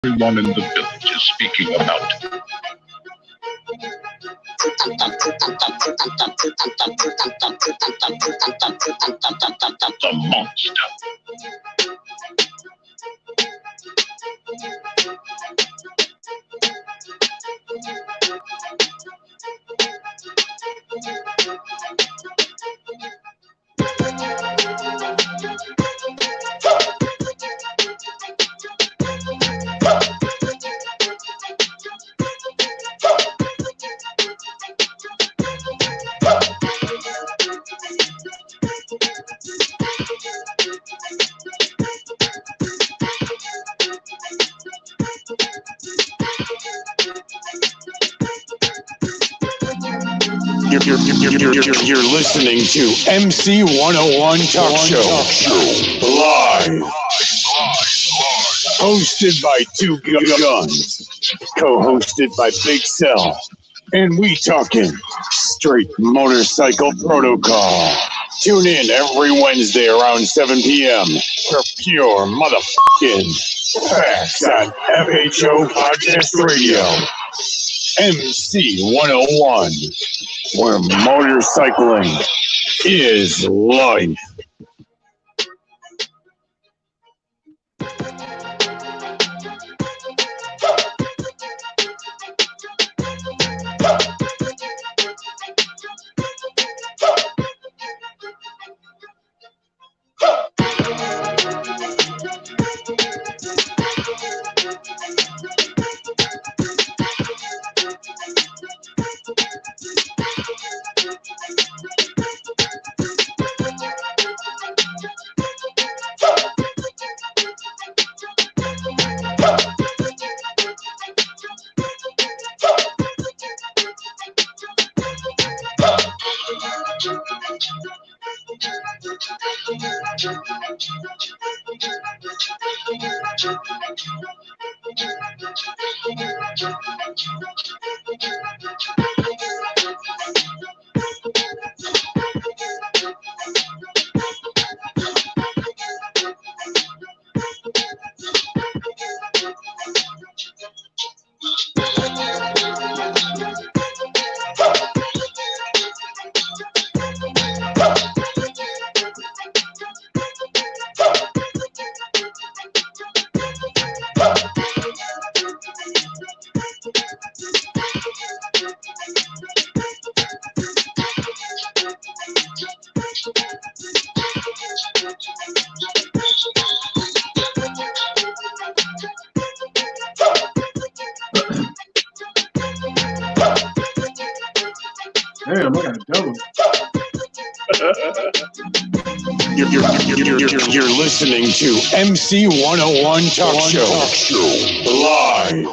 everyone in the village is speaking about. The monster. You're listening to Mc101 Talk Show. Live. Hosted by Two Guns. Co-hosted by Big Cell. And we talking straight motorcycle protocol. Tune in every Wednesday around 7 p.m. for pure motherfucking facts on FHO Podcast Radio. MC101, where motorcycling is life. Damn, I got a double. You're listening to MC101 Talk Show. Live.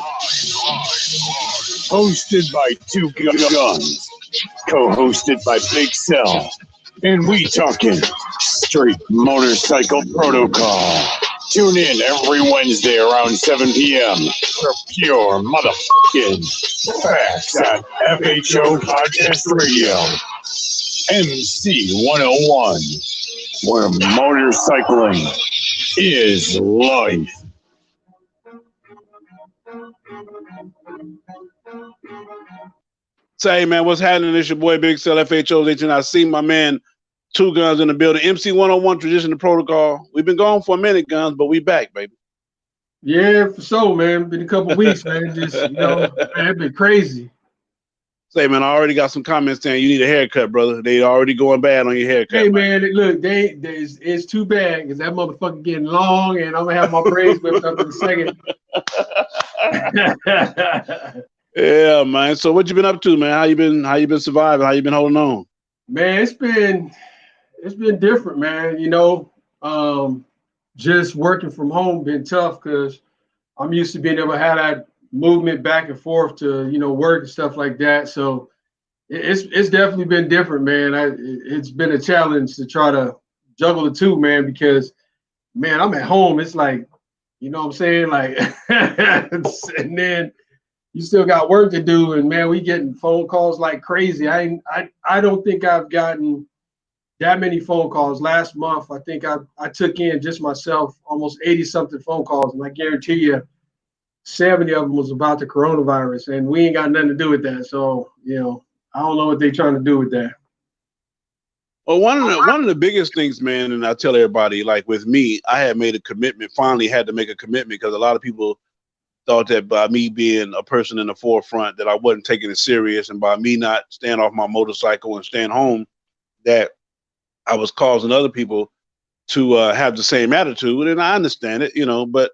Hosted by Two Guns. Co-hosted by Big Cell. And we talking straight motorcycle protocol. Tune in every Wednesday around 7 p.m. for pure motherfucking facts on FHO Podcast Radio. MC101, where motorcycling is life. Say, man, what's happening? It's your boy Big Cell FHO. And I see my man Two Guns in the building. MC101 Tradition and Protocol. We've been gone for a minute, Guns, but we back, baby. Yeah, for sure, man. Been a couple weeks, man. Just, you know, man, it's been crazy. Say, man, I already got some comments saying you need a haircut, brother. They already going bad on your haircut. Hey, man, look, it's too bad because that motherfucker getting long, and I'm gonna have my braids whipped up in a second. Yeah, man. So what you been up to, man? How you been surviving? How you been holding on? Man, it's been different, man. You know, just working from home been tough because I'm used to being able to have that movement back and forth to, you know, work and stuff like that. So it's definitely been different, man. It's been a challenge to try to juggle the two, man, because, man, I'm at home. It's like, you know what I'm saying? Like, and then you still got work to do. And, man, we getting phone calls like crazy. I don't think I've gotten that many phone calls. Last month, I think I took in just myself almost 80-something phone calls. And I guarantee you, 70 of them was about the coronavirus, and we ain't got nothing to do with that. So, you know, I don't know what they're trying to do with that. Well, one of the biggest things, man, and I tell everybody, like with me, I had made a commitment, finally had to make a commitment because a lot of people thought that by me being a person in the forefront that I wasn't taking it serious, and by me not staying off my motorcycle and staying home, that I was causing other people to have the same attitude. And I understand it, you know, but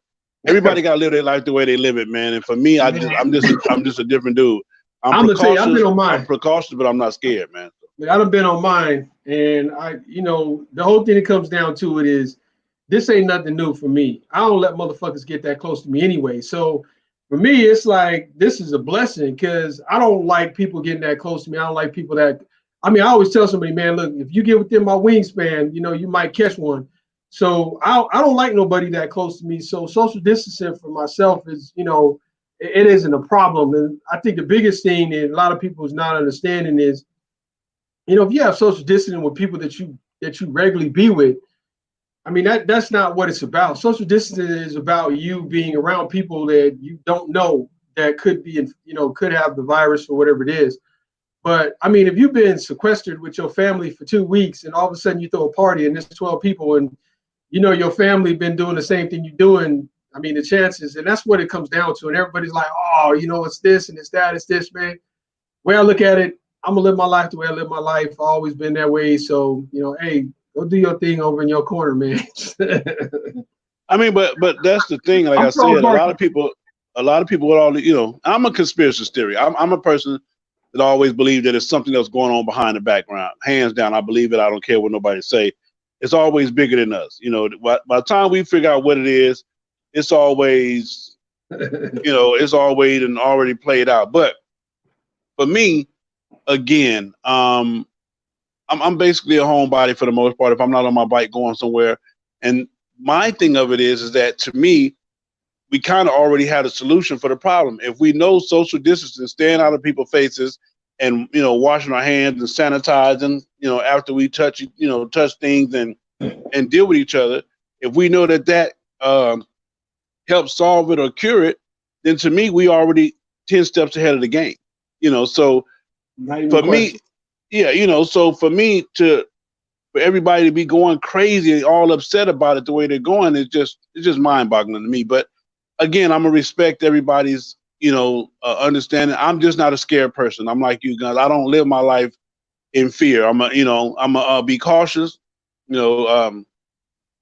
everybody got to live their life the way they live it, man. And for me, I'm just a different dude. I'm gonna tell you, I've been on mine. I'm precautious, but I'm not scared, man. I done been on mine, and you know, the whole thing that comes down to it is this ain't nothing new for me. I don't let motherfuckers get that close to me anyway. So for me, it's like this is a blessing because I don't like people getting that close to me. I don't like people that. I mean, I always tell somebody, man, look, if you get within my wingspan, you know, you might catch one. So I don't like nobody that close to me. So social distancing for myself is, you know, it isn't a problem. And I think the biggest thing that a lot of people is not understanding is, you know, if you have social distancing with people that you regularly be with, I mean, that's not what it's about. Social distancing is about you being around people that you don't know that could be, you know, could have the virus or whatever it is. But I mean, if you've been sequestered with your family for 2 weeks and all of a sudden you throw a party and there's 12 people and, you know, your family been doing the same thing you're doing, I mean, the chances, and that's what it comes down to. And everybody's like, oh, you know, it's this and it's that, it's this, man. Way I look at it, I'm gonna live my life the way I live my life. I've always been that way. So, you know, hey, go do your thing over in your corner, man. I mean, but that's the thing. Like I said, a lot of people with all the, you know, I'm a conspiracy theory. I'm a person that always believe that it's something that's going on behind the background. Hands down, I believe it. I don't care what nobody say. It's always bigger than us. You know, by the time we figure out what it is, it's always, you know, it's always and already played out. But for me, again, I'm basically a homebody for the most part. If I'm not on my bike going somewhere, and my thing of it is that to me, we kind of already had a solution for the problem. If we know social distancing, staying out of people's faces, and, you know, washing our hands and sanitizing, you know, after we touch things and deal with each other, if we know that helps solve it or cure it, then to me, we already 10 steps ahead of the game. You know, so for me, yeah, you know, so for me for everybody to be going crazy and all upset about it the way they're going, it's just mind-boggling to me. But again, I'm gonna respect everybody's, you know, understanding. I'm just not a scared person. I'm like you guys. I don't live my life in fear. I'm a be cautious, you know,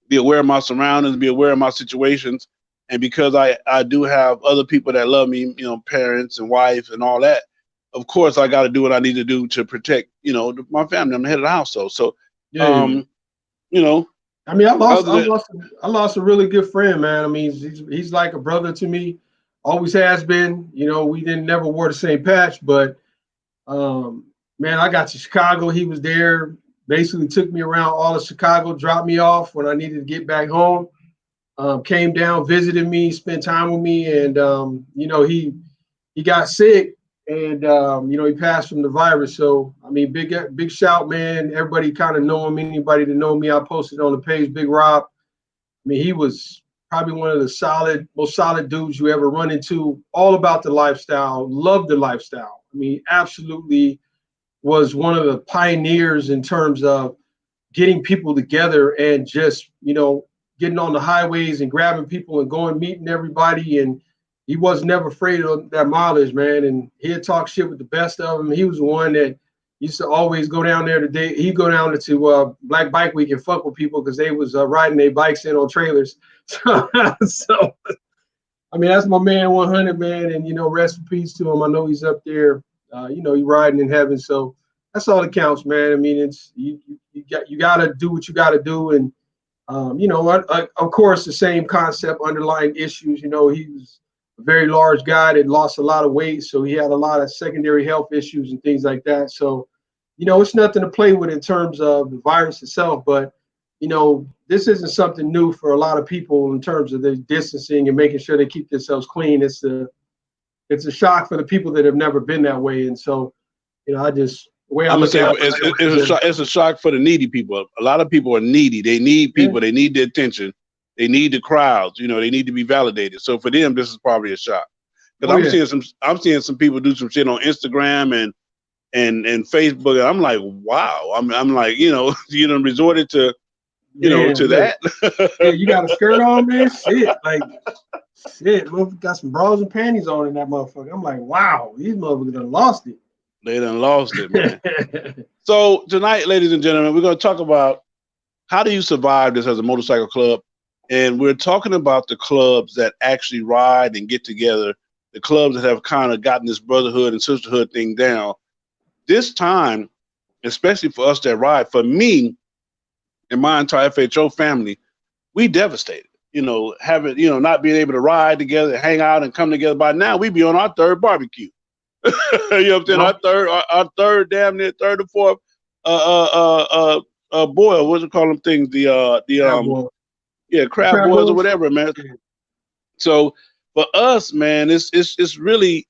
be aware of my surroundings, be aware of my situations. And because I do have other people that love me, you know, parents and wife and all that, of course I got to do what I need to do to protect, you know, my family. I'm the head of the household. So, you know, I mean, I lost a really good friend, man. I mean, he's like a brother to me, always has been. You know, we never wore the same patch, but man, I got to Chicago. He was there, basically took me around all of Chicago, dropped me off when I needed to get back home. Came down, visited me, spent time with me, and you know, he got sick, and you know, he passed from the virus. So I mean, big shout, man. Everybody kind of know him. Anybody that know me, I posted on the page, Big Rob. I mean, he was probably one of the most solid dudes you ever run into. All about the lifestyle, loved the lifestyle. I mean, absolutely was one of the pioneers in terms of getting people together and just, you know, getting on the highways and grabbing people and going meeting everybody. And he was never afraid of that mileage, man. And he'd talk shit with the best of them. He was the one that used to always go down there today. He'd go down to Black Bike Week and fuck with people because they was riding their bikes in on trailers. So, I mean, that's my man 100, man. And, you know, rest in peace to him. I know he's up there, you know, he's riding in heaven. So that's all that counts, man. I mean, it's you got to do what you got to do. And, you know, of course, the same concept, underlying issues. You know, he was a very large guy that lost a lot of weight, so he had a lot of secondary health issues and things like that. So, you know, it's nothing to play with in terms of the virus itself. But, you know, this isn't something new for a lot of people in terms of the distancing and making sure they keep themselves clean. It's a shock for the people that have never been that way. And so, you know, I'm gonna say it's a shock for the needy people. A lot of people are needy. They need people. They need the attention. They need the crowds. You know, they need to be validated. So for them, this is probably a shot. Because I'm seeing some people do some shit on Instagram and Facebook, and I'm like, wow. I'm like, you know, you done resorted to, you know, to that. Yeah, you got a skirt on, man. Shit, like shit. Motherfucker got some bras and panties on in that motherfucker. I'm like, wow, these motherfuckers done lost it. They done lost it, man. So tonight, ladies and gentlemen, we're gonna talk about how do you survive this as a motorcycle club, and we're talking about the clubs that actually ride and get together. The clubs that have kind of gotten this brotherhood and sisterhood thing down. This time, especially for us that ride, for me and my entire FHO family, we devastated. You know, having, you know, not being able to ride together, hang out, and come together. By now, we be on our third barbecue. You know what I'm saying? Our third, damn near third or fourth, boil. What's it called them things? Crab boils or whatever, man. So for us, man, it's really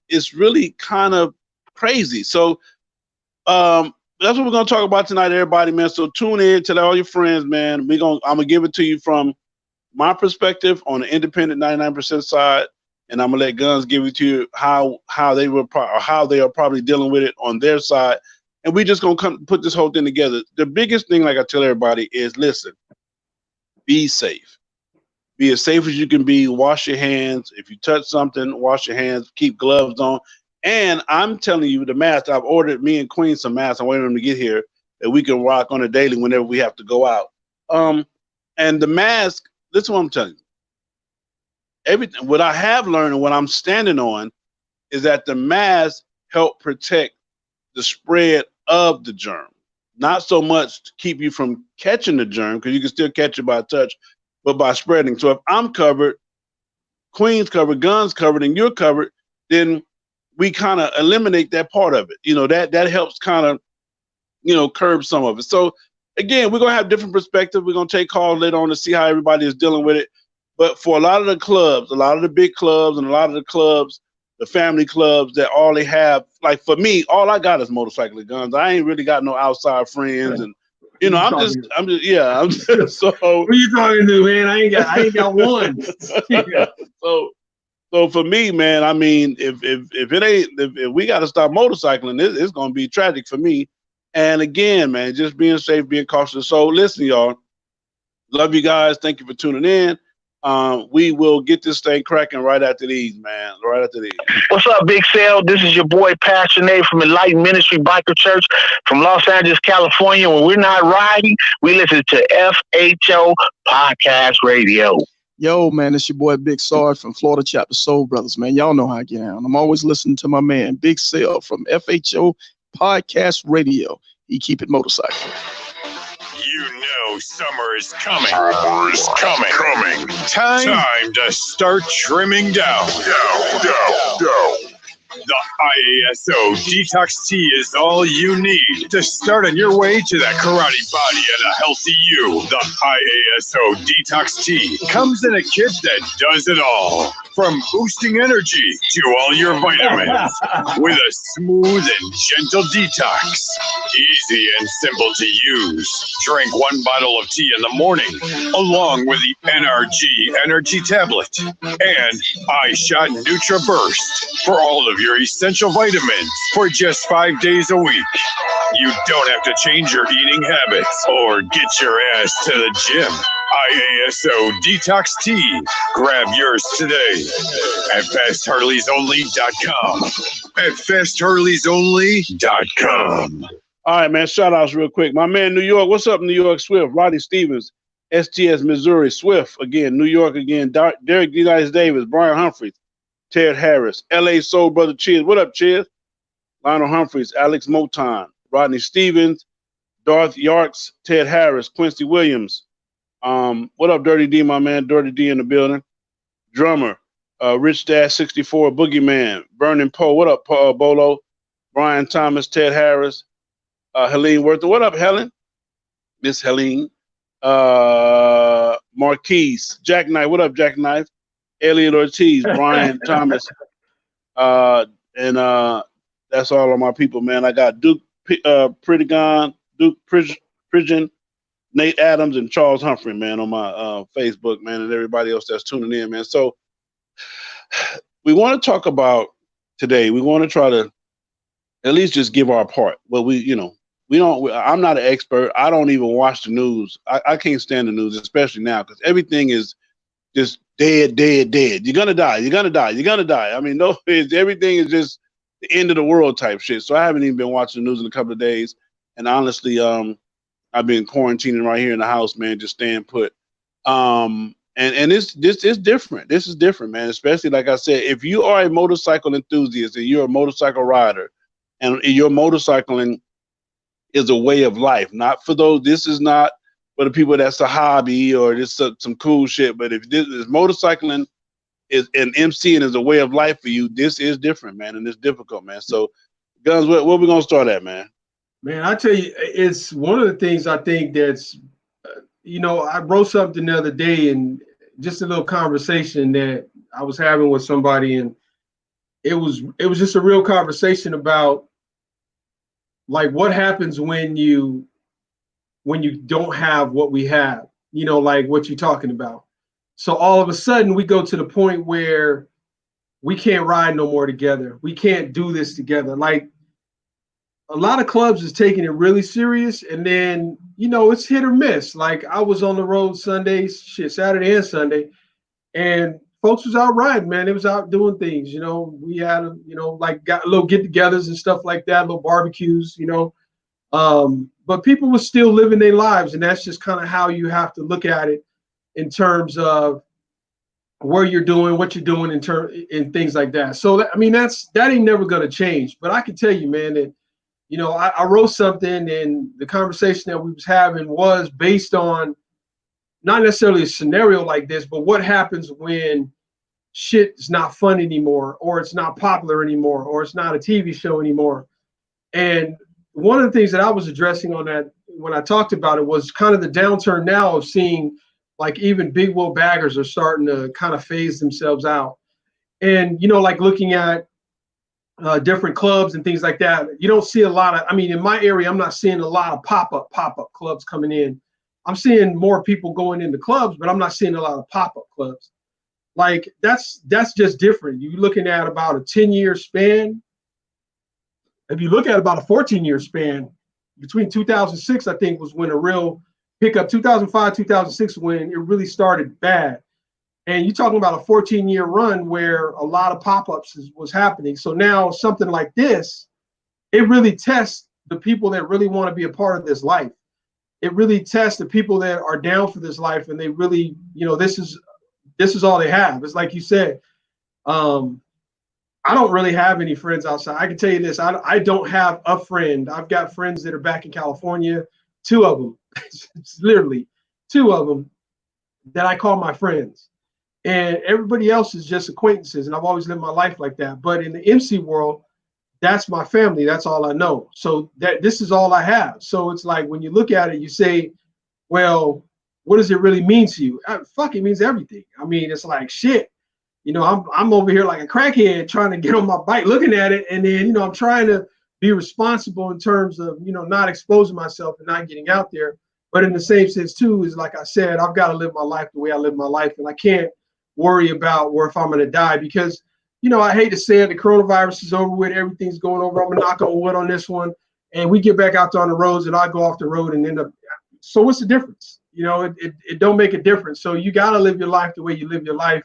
kind of crazy. So that's what we're gonna talk about tonight, everybody, man. So tune in, tell all your friends, man. I'm gonna give it to you from my perspective on the independent 99% side, and I'm gonna let Guns give it to you how they are probably dealing with it on their side, and we just gonna put this whole thing together. The biggest thing, like I tell everybody, is listen, be safe. Be as safe as you can be. Wash your hands. If you touch something, wash your hands. Keep gloves on. And I'm telling you, the mask, I've ordered me and Queen some masks. I'm waiting for them to get here that we can rock on a daily whenever we have to go out. And the mask, listen what I'm telling you. Everything, what I have learned and what I'm standing on is that the mask help protect the spread of the germ. Not so much to keep you from catching the germ, because you can still catch it by touch, but by spreading. So if I'm covered, Queen's covered, Guns covered, and you're covered, then we kind of eliminate that part of it. You know, that helps kind of, you know, curb some of it. So again, we're gonna have different perspectives. We're gonna take calls later on to see how everybody is dealing with it. But for a lot of the clubs, a lot of the big clubs, and a lot of the clubs, the family clubs, that all they have, like for me, all I got is motorcycle and Guns. I ain't really got no outside friends, and you know, I'm just so. Who you talking to, man? I ain't got one. So for me, man, I mean, if we got to stop motorcycling, it's gonna be tragic for me. And again, man, just being safe, being cautious. So listen, y'all, love you guys. Thank you for tuning in. We will get this thing cracking right after these, man. Right after these. What's up, Big Sale? This is your boy Passionate from Enlightened Ministry Biker Church from Los Angeles, California. When we're not riding, we listen to FHO Podcast Radio. Yo, man, it's your boy Big Sarge from Florida Chapter Soul Brothers, man. Y'all know how I get down. I'm always listening to my man Big Sale from FHO Podcast Radio. He keep it motorcycle. You know summer is coming. Summer is coming. Time to start trimming down. The IASO Detox Tea is all you need to start on your way to that karate body and a healthy you. The IASO Detox Tea comes in a kit that does it all. From boosting energy to all your vitamins, with a smooth and gentle detox. Easy and simple to use. Drink 1 bottle of tea in the morning, along with the NRG Energy Tablet and iShot Nutra Burst for all of your essential vitamins for just 5 days a week. You don't have to change your eating habits or get your ass to the gym. IASO Detox Tea. Grab yours today at FastHarleysOnly.com. At FastHarleysOnly.com. All right, man. Shout outs real quick. My man, New York. What's up, New York? Swift. Rodney Stevens. STS Missouri. Swift again. New York again. Derek Unitas Davis. Brian Humphreys. Ted Harris. LA Soul Brother Cheers. What up, Cheers? Lionel Humphreys. Alex Moton. Rodney Stevens. Darth Yarks. Ted Harris. Quincy Williams. What up, Dirty D, my man? Dirty D in the building. Drummer, Rich Dash 64, Boogeyman, Vernon Poe. What up, Bolo? Brian Thomas, Ted Harris, Helene Worth. What up, Helen? Miss Helene. Marquise, Jack Knife. What up, Jack Knife? Elliot Ortiz, Brian Thomas. And that's all of my people, man. I got Duke Pritigon, Duke Prigin, Nate Adams and Charles Humphrey, man, on my Facebook, man, and everybody else that's tuning in, man. So we want to talk about today. We want to try to at least just give our part. Well, I'm not an expert. I don't even watch the news. I can't stand the news, especially now, because everything is just dead. You're gonna die. I mean, no, everything is just the end of the world type shit. So I haven't even been watching the news in a couple of days. And honestly, I've been quarantining right here in the house, man, just staying put. And it's different. This is different, man. Especially like I said, if you are a motorcycle enthusiast and you're a motorcycle rider, and your motorcycling is a way of life, not for those. This is not for the people that's a hobby or just some cool shit. But if this is motorcycling is an MCing is a way of life for you, this is different, man, and it's difficult, man. So, Guns, where we gonna start at, man? Man, I tell you, it's one of the things I think that's, I wrote something the other day, and just a little conversation that I was having with somebody, and it was just a real conversation about like what happens when you don't have what we have, like what you're talking about. So all of a sudden we go to the point where we can't ride no more together. We can't do this together. Like a lot of clubs is taking it really serious, and then, it's hit or miss. Like I was on the road Sundays, Saturday and Sunday, and folks was out riding, man. They was out doing things, we had, like got little get-togethers and stuff like that, little barbecues, but people were still living their lives. And that's just kind of how you have to look at it in terms of where you're doing, what you're doing in things like that. So, that ain't never going to change. But I can tell you, man, that, I wrote something, and the conversation that we was having was based on not necessarily a scenario like this, but what happens when shit is not fun anymore, or it's not popular anymore, or it's not a TV show anymore. And one of the things that I was addressing on that when I talked about it was kind of the downturn now of seeing like even big wheel baggers are starting to kind of phase themselves out. And, like looking at different clubs and things like that, you don't see a lot of, in my area, I'm not seeing a lot of pop-up clubs coming in. I'm seeing more people going into clubs, but I'm not seeing a lot of pop-up clubs. Like that's just different. You're looking at about a 10-year span. If you look at about a 14-year span, between 2006, I think, was when a real pickup. 2005, 2006, when it really started bad. And you're talking about a 14-year run where a lot of pop-ups was happening. So now something like this, it really tests the people that really want to be a part of this life. It really tests the people that are down for this life, and they really, this is all they have. It's like you said, I don't really have any friends outside. I can tell you this, I don't have a friend. I've got friends that are back in California, 2 of them, it's literally 2 of them that I call my friends. And everybody else is just acquaintances, and I've always lived my life like that. But in the MC world, that's my family. That's all I know. So this is all I have. So it's like when you look at it, you say, well, what does it really mean to you? Fuck, it means everything. It's like shit. I'm over here like a crackhead trying to get on my bike, looking at it, and then I'm trying to be responsible in terms of not exposing myself and not getting out there. But in the same sense too, is like I said, I've got to live my life the way I live my life, and I can't worry about where if I'm going to die, because I hate to say it, the coronavirus is over with, everything's going over. I'm gonna knock on wood on this one, and we get back out there on the roads, and I go off the road and end up. So what's the difference? It don't make a difference. So you got to live your life the way you live your life.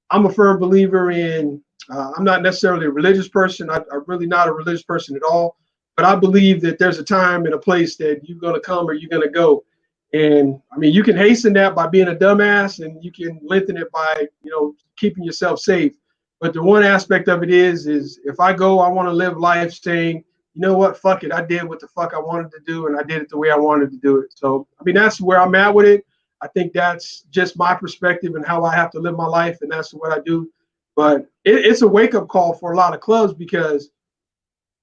I'm a firm believer in. I'm not necessarily a religious person. I'm really not a religious person at all. But I believe that there's a time and a place that you're gonna come or you're gonna go. And you can hasten that by being a dumbass, and you can lengthen it by keeping yourself safe. But the one aspect of it is if I go, I want to live life saying, you know what, fuck it, I did what the fuck I wanted to do, and I did it the way I wanted to do it. So that's where I'm at with it. I think that's just my perspective and how I have to live my life, and that's what I do. But it's a wake-up call for a lot of clubs, because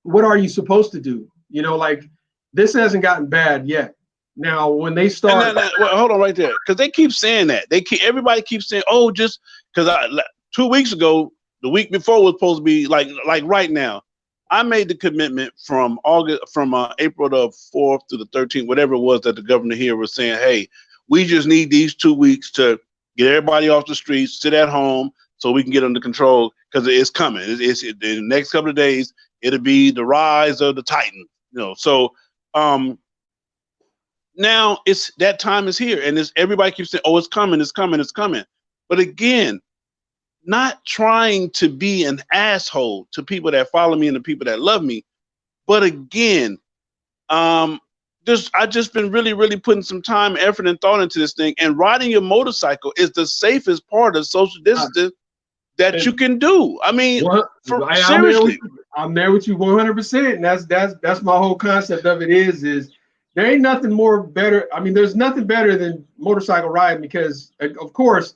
what are you supposed to do? Like this hasn't gotten bad yet. Now, when they start, well, hold on right there, because they keep saying that. Everybody keeps saying, oh, just because 2 weeks ago, the week before was supposed to be like right now. I made the commitment from April the 4th to the 13th, whatever it was that the governor here was saying, hey, we just need these 2 weeks to get everybody off the streets, sit at home so we can get under control because it's coming. It's in the next couple of days, it'll be the rise of the Titan, So now it's that time is here, and everybody keeps saying, oh, it's coming, it's coming, it's coming. But again, not trying to be an asshole to people that follow me and the people that love me. But again, I just been really, really putting some time, effort, and thought into this thing. And riding your motorcycle is the safest part of social distancing that you can do. I mean, seriously. I'm there with you 100%. And that's my whole concept of it is there ain't nothing more better. I mean, there's nothing better than motorcycle riding because, of course,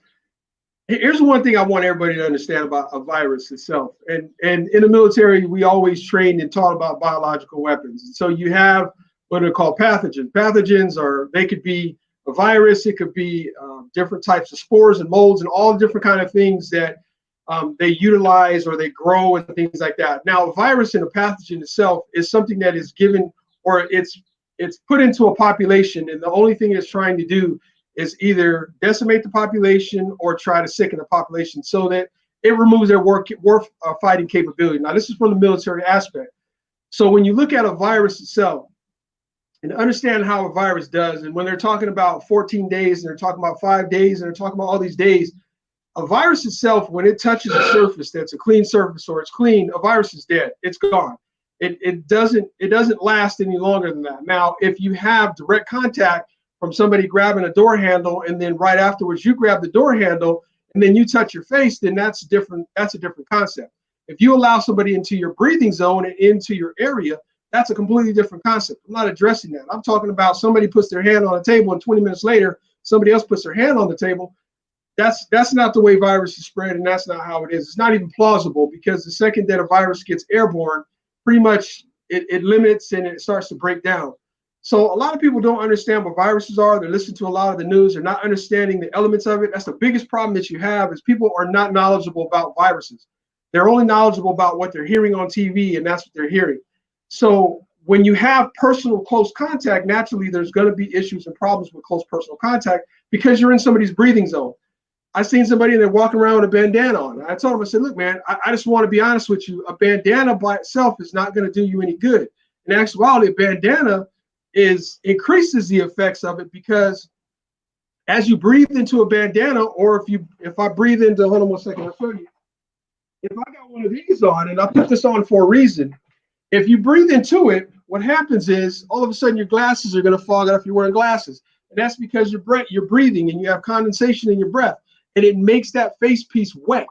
here's one thing I want everybody to understand about a virus itself. And in the military, we always trained and taught about biological weapons. And so you have what are called pathogens. Pathogens they could be a virus, it could be different types of spores and molds and all different kind of things that they utilize or they grow and things like that. Now, a virus and a pathogen itself is something that is given or it's put into a population, and the only thing it's trying to do is either decimate the population or try to sicken the population so that it removes their fighting capability. Now, this is from the military aspect. So when you look at a virus itself and understand how a virus does, and when they're talking about 14 days and they're talking about 5 days and they're talking about all these days, a virus itself, when it touches a surface that's a clean surface or it's clean, a virus is dead. It's gone. It doesn't last any longer than that. Now, if you have direct contact from somebody grabbing a door handle and then right afterwards you grab the door handle and then you touch your face, then that's different. That's a different concept. If you allow somebody into your breathing zone and into your area, that's a completely different concept. I'm not addressing that. I'm talking about somebody puts their hand on a table and 20 minutes later, somebody else puts their hand on the table. That's not the way viruses spread, and that's not how it is. It's not even plausible because the second that a virus gets airborne, pretty much it limits and it starts to break down. So a lot of people don't understand what viruses are. They're listening to a lot of the news. They're not understanding the elements of it. That's the biggest problem that you have is people are not knowledgeable about viruses. They're only knowledgeable about what they're hearing on TV, and that's what they're hearing. So when you have personal close contact, naturally there's going to be issues and problems with close personal contact because you're in somebody's breathing zone. I seen somebody and they're walking around with a bandana on. I told them, I said, look, man, I just want to be honest with you. A bandana by itself is not going to do you any good. In actuality, a bandana increases the effects of it because as you breathe into a bandana, or if I breathe into, hold on 1 second, I'll show you. If I got one of these on, and I put this on for a reason, if you breathe into it, what happens is all of a sudden your glasses are going to fog up if you're wearing glasses. And that's because you're breathing and you have condensation in your breath. And it makes that face piece wet.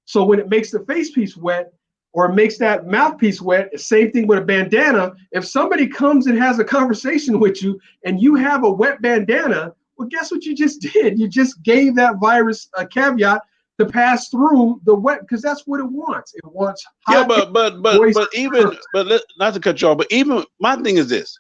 So when it makes the face piece wet or it makes that mouthpiece wet, the same thing with a bandana. If somebody comes and has a conversation with you and you have a wet bandana, well, guess what you just did? You just gave that virus a caveat to pass through the wet because that's what it wants. It wants hot. Yeah, but not to cut you off, but even my thing is this.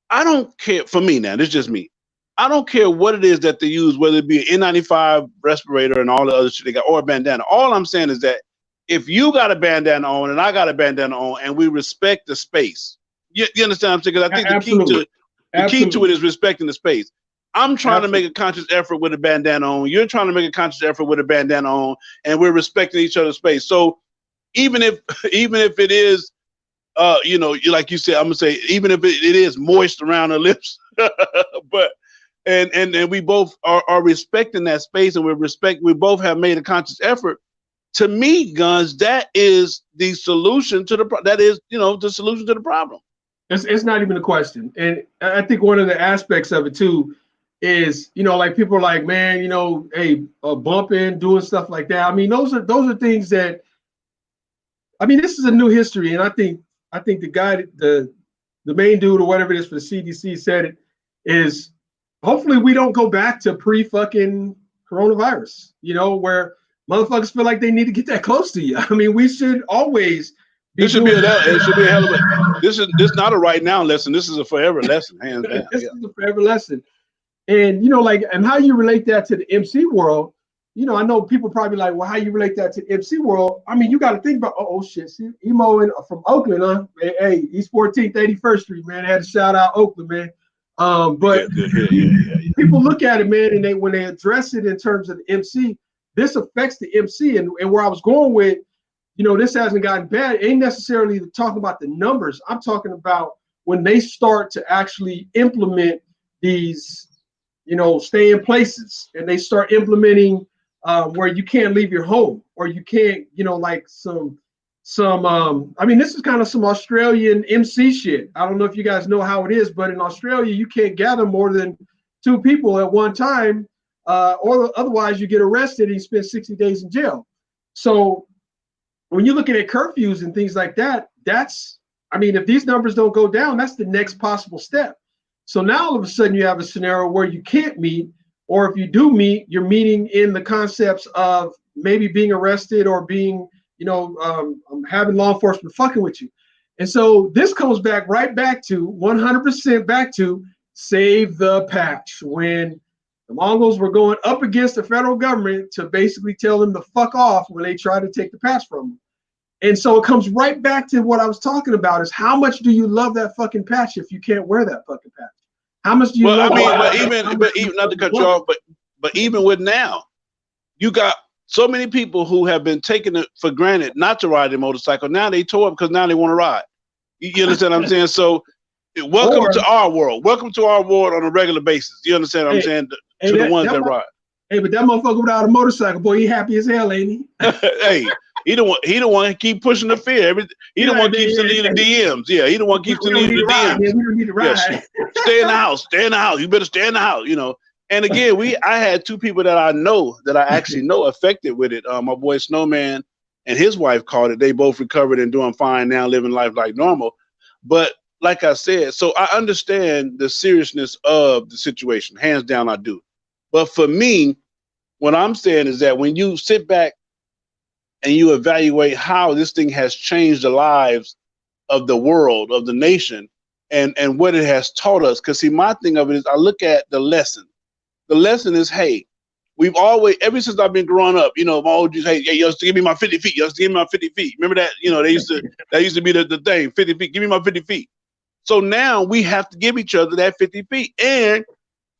I don't care, for me now, this is just me. I don't care what it is that they use, whether it be an N95 respirator and all the other shit they got, or a bandana. All I'm saying is that if you got a bandana on and I got a bandana on and we respect the space, you understand what I'm saying? Because I think the key to it is respecting the space. I'm trying to make a conscious effort with a bandana on. You're trying to make a conscious effort with a bandana on, and we're respecting each other's space. So even if it is, like you said, I'm gonna say, even if it is moist around the lips, but and we both are respecting that space, and we both have made a conscious effort. To me, Guns, that is the solution to the solution to the problem. It's not even a question. And I think one of the aspects of it too is, like people are like, man, hey, bumping, doing stuff like that. I mean, those are things that, I mean, this is a new history, and I think the guy, the main dude or whatever it is for the CDC said it is. Hopefully we don't go back to pre-fucking coronavirus, where motherfuckers feel like they need to get that close to you. I mean, we should always be. It should be a hell of a. This is not a right now lesson. This is a forever lesson, hands down. This is a forever lesson, and and how you relate that to the MC world you know, I know people probably like, well, how you relate that to MC world? I mean, you got to think about, oh shit, see, Emo from Oakland, huh? Hey, East 14th, 81st Street, man. I had to shout out Oakland, man. But people look at it, man, and when they address it in terms of the MC, this affects the MC. And where I was going with, you know, this hasn't gotten bad. It ain't necessarily talking about the numbers. I'm talking about when they start to actually implement these, you know, stay in places, and they start implementing where you can't leave your home, or you can't, you know, like some I mean, this is kind of some Australian MC shit. I don't know if you guys know how it is, but in Australia, you can't gather more than 2 people at one time, or otherwise you get arrested and you spend 60 days in jail. So when you're looking at curfews and things like that, that's, I mean, if these numbers don't go down, that's the next possible step. So now all of a sudden you have a scenario where you can't meet, or if you do meet, you're meeting in the concepts of maybe being arrested or being, you know, having law enforcement fucking with you. And so this comes back right back to 100% back to save the patch, when the Mongols were going up against the federal government to basically tell them to fuck off when they tried to take the patch from them. And so it comes right back to what I was talking about, is how much do you love that fucking patch if you can't wear that fucking patch? How much do you love it? But even not to cut you off, but even with now, you got so many people who have been taking it for granted not to ride their motorcycle. Now they tore up because now they want to ride. You understand what I'm saying? So welcome to our world. Welcome to our world on a regular basis. You understand what I'm saying? To the ones that ride. Hey, but that motherfucker without a motorcycle, boy, he happy as hell, ain't he? Hey, he don't want to keep pushing the fear. He don't want to keep sending you the DMs. Yeah, he don't want to keep sending you the DMs. We don't need to ride. Yes. Stay in the house. Stay in the house. You better stay in the house. You know. And again, I had 2 people that I actually know affected with it. My boy Snowman and his wife caught it. They both recovered and doing fine now, living life like normal. But like I said, so I understand the seriousness of the situation. Hands down, I do. But for me, what I'm saying is that when you sit back and you evaluate how this thing has changed the lives of the world, of the nation, and what it has taught us. Because see, my thing of it is I look at the lesson. The lesson is, hey, we've always, ever since I've been growing up, you know, my old dudes, hey, you used to give me my 50 feet. You used to give me my 50 feet. Remember that? You know, that used to be the thing, 50 feet. Give me my 50 feet. So now we have to give each other that 50 feet, and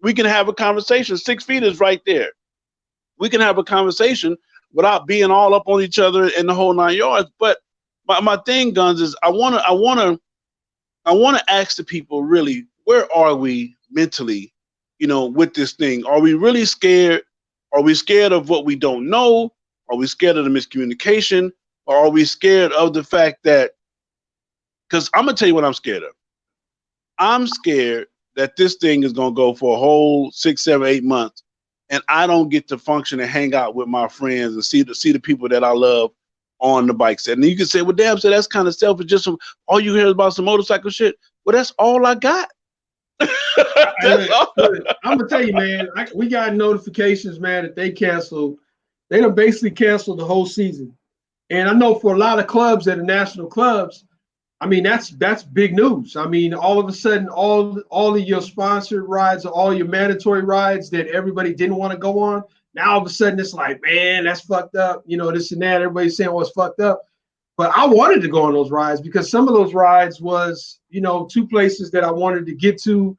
we can have a conversation. 6 feet is right there. We can have a conversation without being all up on each other in the whole 9 yards. But my thing, Guns, is I wanna ask the people, really, where are we mentally, you know, with this thing? Are we really scared? Are we scared of what we don't know? Are we scared of the miscommunication? Or are we scared of the fact that, because I'm gonna tell you what I'm scared of. I'm scared that this thing is gonna go for a whole 6, 7, 8 months, and I don't get to function and hang out with my friends and see the people that I love on the bike set. And you can say, well, damn, so that's kind of selfish. Just all you hear is about some motorcycle shit. Well, that's all I got. I'm gonna tell you, man. We got notifications, man, that they canceled. They done basically canceled the whole season. And I know for a lot of clubs that are national clubs, I mean, that's big news. I mean, all of a sudden, all of your sponsored rides, all your mandatory rides that everybody didn't want to go on, now all of a sudden it's like, man, that's fucked up. You know, this and that. Everybody's saying, well, it's fucked up. But I wanted to go on those rides because some of those rides was, you know, 2 places that I wanted to get to.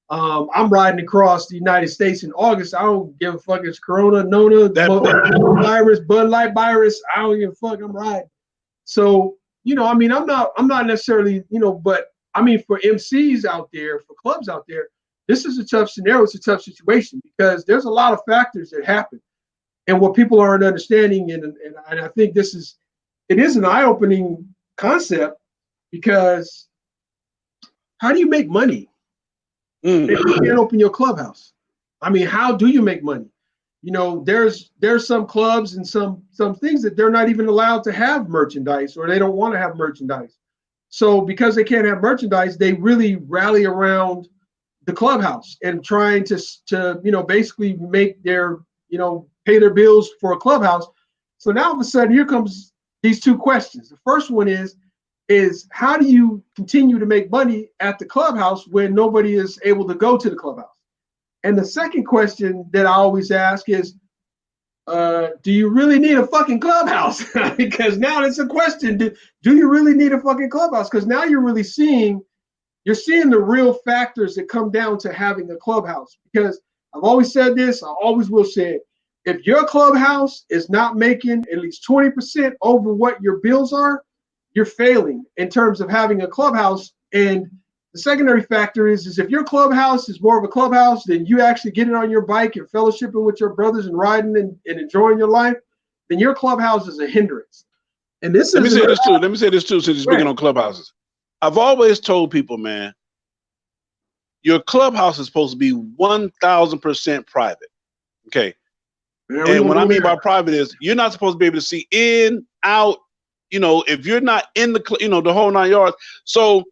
I'm riding across the United States in August. I don't give a fuck. It's Corona, Nona, virus, Bud Light virus. I don't give a fuck. I'm riding. So, you know, I mean, I'm not necessarily, you know, but I mean, for MCs out there, for clubs out there, this is a tough scenario. It's a tough situation because there's a lot of factors that happen, and what people aren't understanding. And I think it is an eye-opening concept, because how do you make money if you can't open your clubhouse? I mean, how do you make money? You know, there's some clubs and some things that they're not even allowed to have merchandise, or they don't want to have merchandise. So because they can't have merchandise, they really rally around the clubhouse and trying to you know, basically make their, you know, pay their bills for a clubhouse. So now all of a sudden here comes these 2 questions. The first one is how do you continue to make money at the clubhouse when nobody is able to go to the clubhouse? And the second question that I always ask is, do you really need a fucking clubhouse? Because now it's a question. Do you really need a fucking clubhouse? Because now you're really seeing the real factors that come down to having a clubhouse. Because I've always said this, I always will say it. If your clubhouse is not making at least 20% over what your bills are, you're failing in terms of having a clubhouse. And the secondary factor is if your clubhouse is more of a clubhouse than you actually getting on your bike and fellowshipping with your brothers and riding and enjoying your life, then your clubhouse is a hindrance. And this Let me say this too, since you're speaking on clubhouses. I've always told people, man, your clubhouse is supposed to be 1,000% private. Okay. And what I mean by private is you're not supposed to be able to see in, out, if you're not in the, the whole 9 yards. So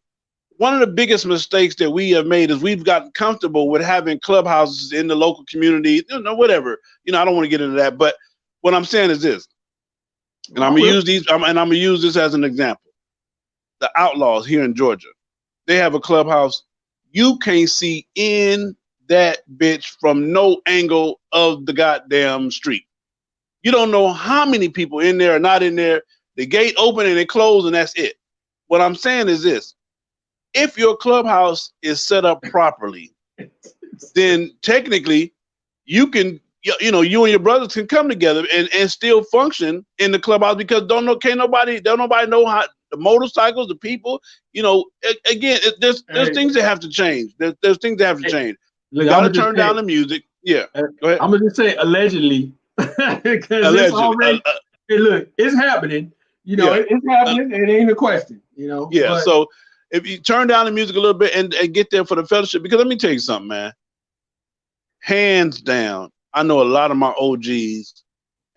one of the biggest mistakes that we have made is we've gotten comfortable with having clubhouses in the local community, whatever. I don't want to get into that, but what I'm saying is this, and I'm gonna use this as an example. The Outlaws here in Georgia, they have a clubhouse. You can't see in that bitch from no angle of the goddamn street. You don't know how many people in there are not in there. The gate open and it closed, and that's it. What I'm saying is this. If your clubhouse is set up properly, then technically you can, you and your brothers can come together and still function in the clubhouse because don't nobody know how the motorcycles, the people, again, there's things that have to change. There's things that have to change. You gotta turn down the music. Yeah, go ahead. I'm gonna just say allegedly because it's already look, it's happening. It's happening. It ain't a question. Yeah. But, so if you turn down the music a little bit and get there for the fellowship, because let me tell you something, man. Hands down, I know a lot of my OGs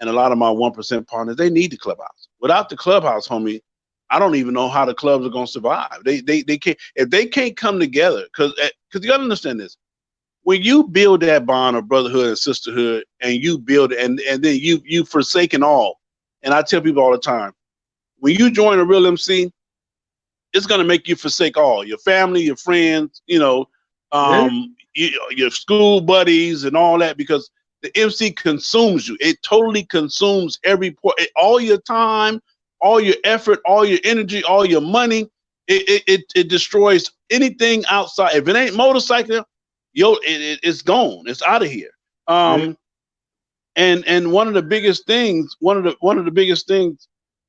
and a lot of my 1% partners, they need the clubhouse. Without the clubhouse, homie, I don't even know how the clubs are gonna survive. They can't, if they can't come together, because you gotta understand this. When you build that bond of brotherhood and sisterhood, and you build it, and then you forsaken all, and I tell people all the time, when you join a real MC, it's gonna make you forsake all your family, your friends, your school buddies, and all that, because the MC consumes you. It totally consumes all your time, all your effort, all your energy, all your money. It destroys anything outside. If it ain't motorcycle, it's gone. It's out of here. And one of the biggest things,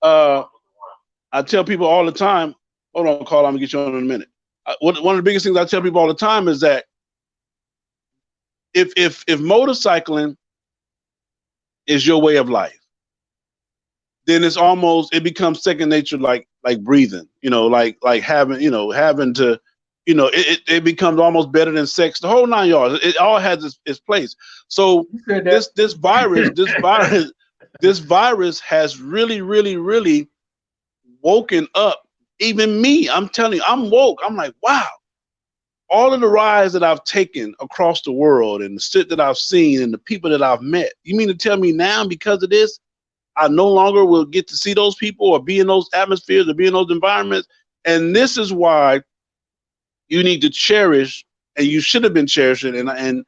I tell people all the time. Hold on, Carl. I'm gonna get you on in a minute. One of the biggest things I tell people all the time is that if motorcycling is your way of life, then it becomes second nature, like breathing. Like having to. It becomes almost better than sex. The whole 9 yards. It all has its place. So this virus has really, really, really woken up. Even me, I'm telling you, I'm woke. I'm like, wow. All of the rides that I've taken across the world and the shit that I've seen and the people that I've met. You mean to tell me now, because of this, I no longer will get to see those people or be in those atmospheres or be in those environments? And this is why you need to cherish, and you should have been cherishing, and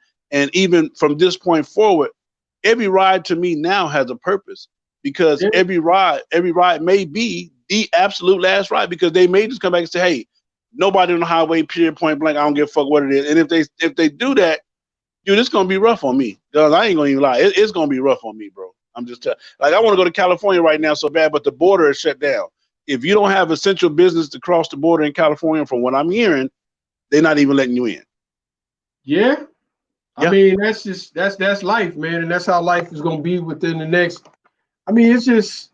even from this point forward, every ride to me now has a purpose, because every ride may be the absolute last ride, because they may just come back and say, hey, nobody on the highway, period, point blank, I don't give a fuck what it is. And if they do that, dude, it's gonna be rough on me. Cause I ain't gonna even lie, it's gonna be rough on me, bro. I'm just like, I want to go to California right now so bad, but the border is shut down. If you don't have essential business to cross the border in California, from what I'm hearing, they're not even letting you in. Yeah. I mean, that's life, man. And that's how life is going to be within the next. I mean, it's just,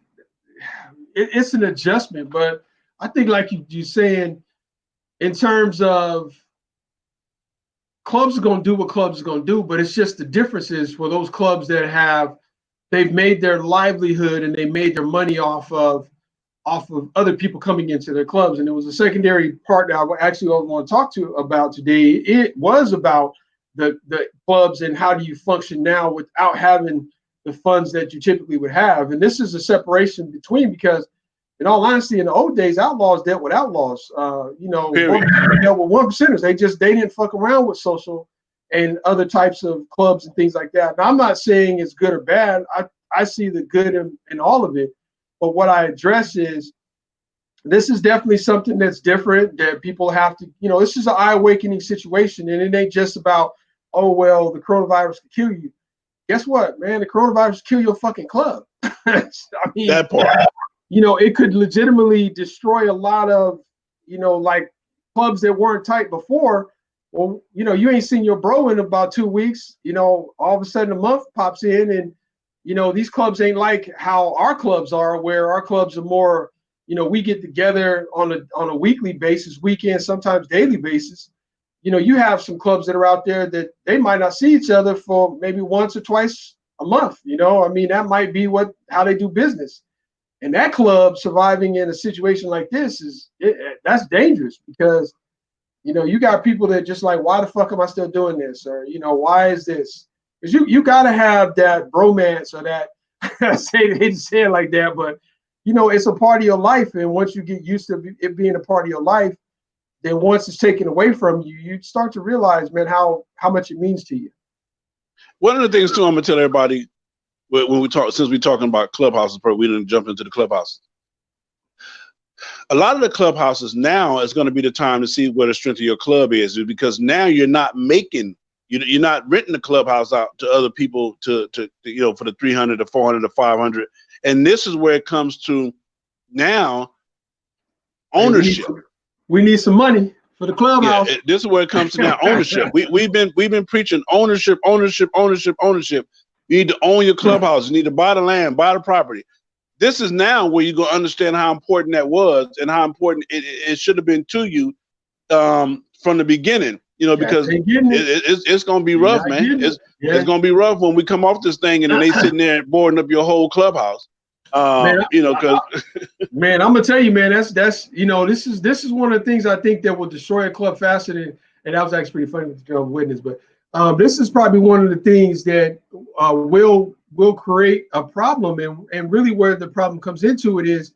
it's an adjustment. But I think, like you're saying, in terms of clubs are going to do what clubs are going to do, but it's just the differences for those clubs that they've made their livelihood and they made their money off of other people coming into their clubs. And it was a secondary part that I actually want to talk about today. It was about the clubs and how do you function now without having the funds that you typically would have. And this is a separation between, because in all honesty, in the old days, outlaws dealt with outlaws. They dealt with 1%ers. They didn't fuck around with social and other types of clubs and things like that. Now, I'm not saying it's good or bad. I see the good in all of it. But what I address is, this is definitely something that's different that people have to, this is an eye-awakening situation. And it ain't just about, oh, well, the coronavirus can kill you. Guess what, man? The coronavirus kill your fucking club. I mean, that part. It could legitimately destroy a lot of, like clubs that weren't tight before. Well, you ain't seen your bro in about 2 weeks. All of a sudden a month pops in, and these clubs ain't like how our clubs are, where our clubs are more, we get together on a weekly basis, weekend, sometimes daily basis. You have some clubs that are out there that they might not see each other for maybe once or twice a month. I mean, that might be how they do business. And that club surviving in a situation like this that's dangerous, because you got people that just like, why the fuck am I still doing this? Or why is this? Because you got to have that bromance, or that I hate to say it like that, but it's a part of your life. And once you get used to it being a part of your life, then once it's taken away from you, you start to realize, man, how much it means to you. One of the things too, I'm gonna tell everybody when we talk, since we're talking about clubhouses, but we didn't jump into the clubhouses. A lot of the clubhouses now is going to be the time to see where the strength of your club is, because now you're not renting the clubhouse out to other people to for the 300 to 400 to 500. And this is where it comes to now ownership. We need some money for the clubhouse. Yeah, this is where it comes to now ownership. We've been preaching ownership. You need to own your clubhouse. You need to buy the land, buy the property. This is now where you're going to understand how important that was, and how important it should have been to you from the beginning. Because it's going to be rough, man. It's going to be rough when we come off this thing and then they sitting there boarding up your whole clubhouse. Because man, I'm gonna tell you, man, that's this is one of the things I think that will destroy a club faster than, and that was actually pretty funny with the Jehovah's Witness, but this is probably one of the things that will create a problem, and really where the problem comes into it is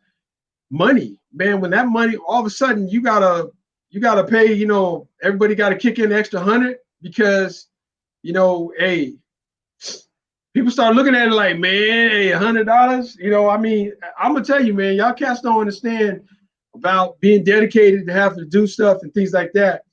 money, man. When that money, all of a sudden you gotta pay, everybody got to kick in the extra 100, because hey, people start looking at it like, man, hey, $100. I mean, I'm gonna tell you, man, y'all cats don't understand about being dedicated to have to do stuff and things like that.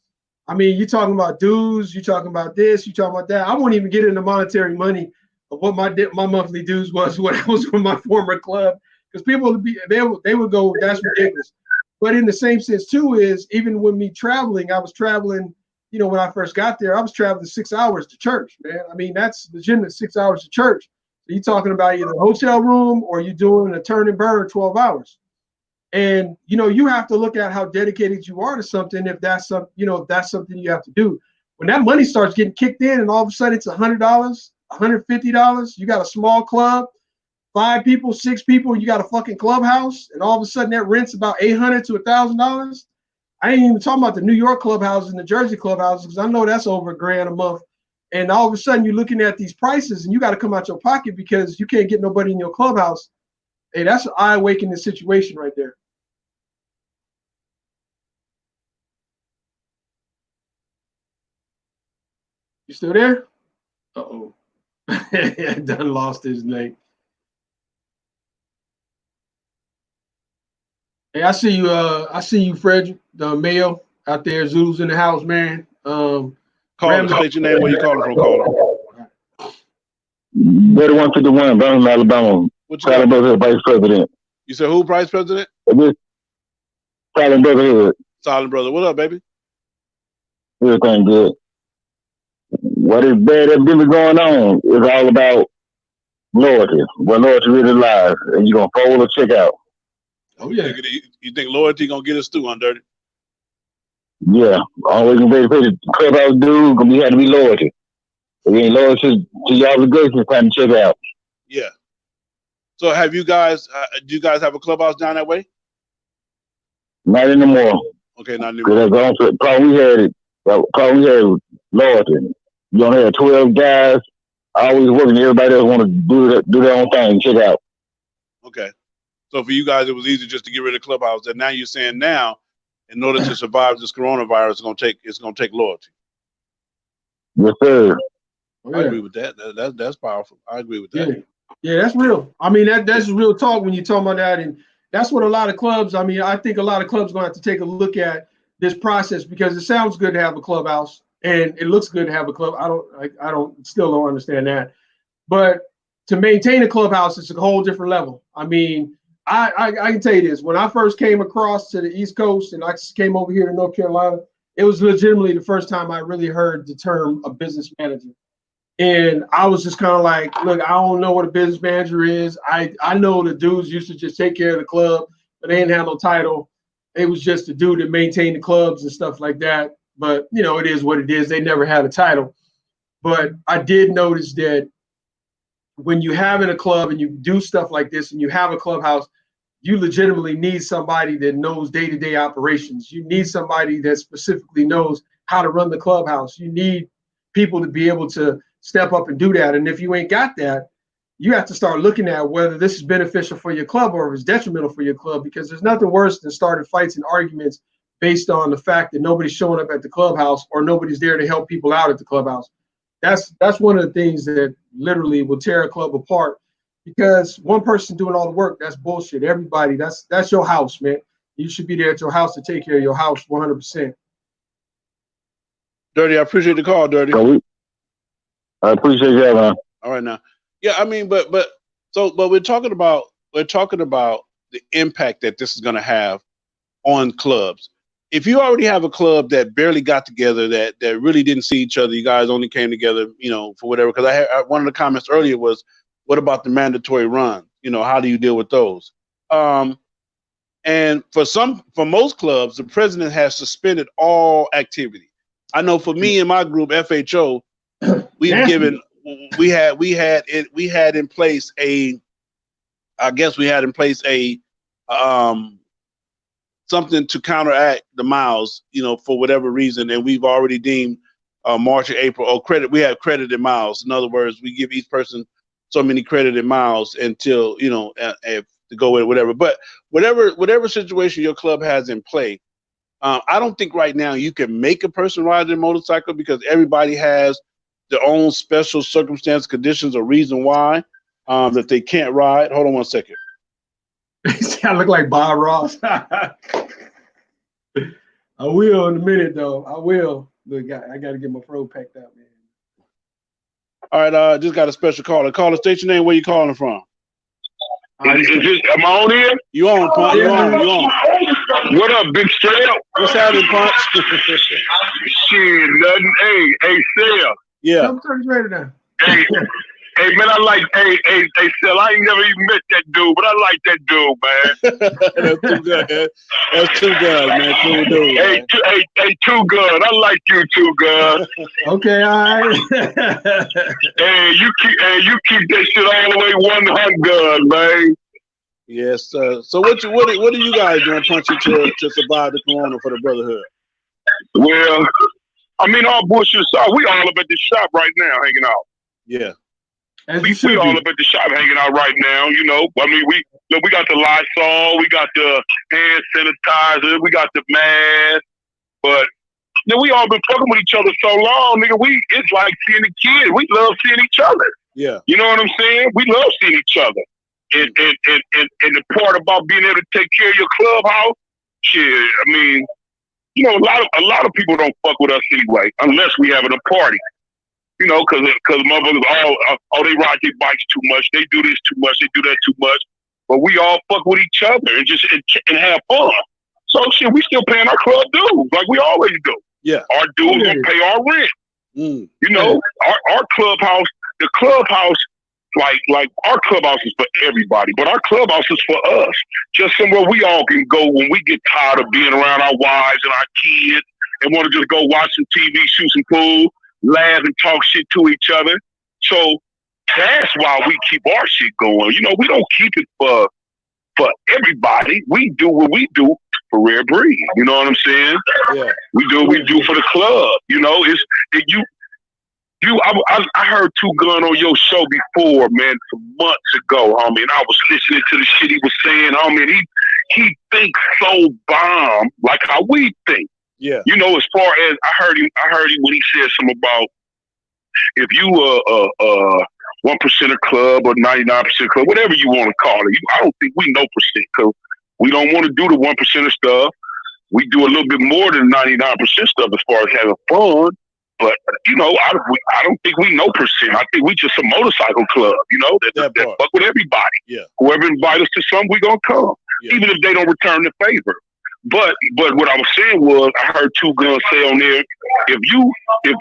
I mean, you're talking about dues, you're talking about this, you're talking about that. I won't even get into monetary money of what my monthly dues was when I was with my former club, because people they would go, that's ridiculous. But in the same sense too, is even with me traveling, I was traveling. When I first got there, I was traveling 6 hours to church, man. I mean, that's legitimate, 6 hours to church. So you're talking about either a hotel room or you're doing a turn and burn 12 hours. And, you have to look at how dedicated you are to something, if that's something you have to do. When that money starts getting kicked in and all of a sudden it's $100, $150, you got a small club, 5 people, 6 people, you got a fucking clubhouse, and all of a sudden that rent's about $800 to $1,000. I ain't even talking about the New York clubhouses and the Jersey clubhouses, because I know that's over $1,000 a month. And all of a sudden you're looking at these prices and you got to come out your pocket because you can't get nobody in your clubhouse. Hey, that's an eye-awakening situation right there. You still there? Uh-oh. Done lost his leg. Hey, I see you, Frederick, the Mayo out there. Zulu's in the house, man. Call him, state your name, where you calling from, caller. 3151, Birmingham, Alabama. Silent Brotherhood Vice President. You said who, Vice President? Silent Brotherhood. Silent Brother. What up, baby? Everything good. What is bad that's been going on is all about loyalty. Where loyalty really lies, and you're gonna fold or check out. Oh yeah. You think loyalty gonna get us through on Dirty? Yeah. Always gonna be the clubhouse dude gonna have to be loyalty. If you ain't loyal to your obligations, it's time to check out. Yeah. So have you guys? Do you guys have a clubhouse down that way? Not anymore. Okay, not anymore. Because the problem we had was loyalty. You don't have 12 guys always working. Everybody else want to do their own thing. Check out. Okay. So for you guys, it was easy just to get rid of clubhouse. And now you're saying now, in order to survive this coronavirus, it's gonna take loyalty. Yes, sir. I agree with that. That's powerful. I agree with that. Yeah, that's real. I mean, that's real talk when you're talking about that. And that's what a lot of clubs, I mean, I think a lot of clubs going to have to take a look at this process because it sounds good to have a clubhouse and it looks good to have a club. Still don't understand that. But to maintain a clubhouse, it's a whole different level. I mean, I can tell you this. When I first came across to the East Coast and I came over here to North Carolina, it was legitimately the first time I really heard the term a business manager. And I was just kind of like, look, I don't know what a business manager is. I know the dudes used to just take care of the club, but they didn't have no title. It was just a dude that maintained the clubs and stuff like that. But, you know, it is what it is. They never had a title. But I did notice that when you have in a club and you do stuff like this and you have a clubhouse, you legitimately need somebody that knows day-to-day operations. You need somebody that specifically knows how to run the clubhouse. You need people to be able to step up and do that. And if you ain't got that, you have to start looking at whether this is beneficial for your club or if it's detrimental for your club, because there's nothing worse than starting fights and arguments based on the fact that nobody's showing up at the clubhouse or nobody's there to help people out at the clubhouse. That's one of the things that literally will tear a club apart, because one person doing all the work, that's bullshit. Everybody, that's your house, man. You should be there at your house to take care of your house 100%. Dirty, I appreciate the call, Dirty. I appreciate that, man. All right now. Yeah, I mean, but we're talking about the impact that this is going to have on clubs. If you already have a club that barely got together, that really didn't see each other, you guys only came together, you know, for whatever. Because I had one of the comments earlier was, what about the mandatory run? You know, how do you deal with those? And for most clubs, the president has suspended all activity. I know for me and my group, FHO, we had in place a something to counteract the miles, you know, for whatever reason, and we've already deemed March or April credit. We have credited miles. In other words, we give each person so many credited miles until, you know, if to go with whatever. But whatever situation your club has in play, I don't think right now you can make a person ride their motorcycle, because everybody has their own special circumstance, conditions, or reason why that they can't ride. Hold on one second. I look like Bob Ross. I will in a minute, though. I will. Look, I got to get my throat packed out, man. All right, just got a special caller. Caller, state your name. Where you calling from? Am I on here? You on, Punch? You on? What up, Big Sale? What's happening, Punch? Shit, nothing. Hey, Sale. Yeah. I'm turning ready now. Hey, man, I like, hey, Sale, I ain't never even met that dude, but I like that dude, man. That's too good, man. That's too good, man. Cool dude. Hey, Too Good. I like you, Too Good. Okay, all right. Hey, you keep that shit all the way 100, man. Yes, sir. So what are you guys doing, Punchy, to survive the corona for the brotherhood? Well, I mean, all bullshit aside, we all up at the shop right now, hanging out. Yeah. We all up at the shop hanging out right now, you know. I mean, we got the Lysol, we got the hand sanitizer, we got the mask, but then we all been fucking with each other so long, nigga. It's like seeing a kid. We love seeing each other. Yeah. You know what I'm saying? We love seeing each other. And the part about being able to take care of your clubhouse, shit, I mean, you know, a lot of people don't fuck with us anyway, unless we having a party. You know, cause motherfuckers they ride their bikes too much, they do this too much, they do that too much. But we all fuck with each other and have fun. So shit, we still paying our club dues like we always do. Yeah. Our dues will pay our rent. You know, our clubhouse, the clubhouse, like our clubhouse is for everybody, but our clubhouse is for us. Just somewhere we all can go when we get tired of being around our wives and our kids and want to just go watch some TV, shoot some pool, laugh and talk shit to each other. So that's why we keep our shit going. You know, we don't keep it for everybody. We do what we do for Rare Breed. You know what I'm saying? Yeah. We do what we do for the club. You know, I heard Two Gun on your show before, man, some months ago, homie, and I was listening to the shit he was saying, homie, and he thinks so bomb like how we think. Yeah. You know, as far as I heard him when he said something about if you 1% club or 99% club, whatever you want to call it. I don't think we know percent because we don't want to do the 1% stuff. We do a little bit more than 99% stuff as far as having fun. But, you know, I don't think we know percent. I think we just a motorcycle club, you know, that fuck with everybody. Yeah. Whoever invite us to something, we going to come. Yeah. Even if they don't return the favor. But what I was saying was, I heard Two Guns say on there, if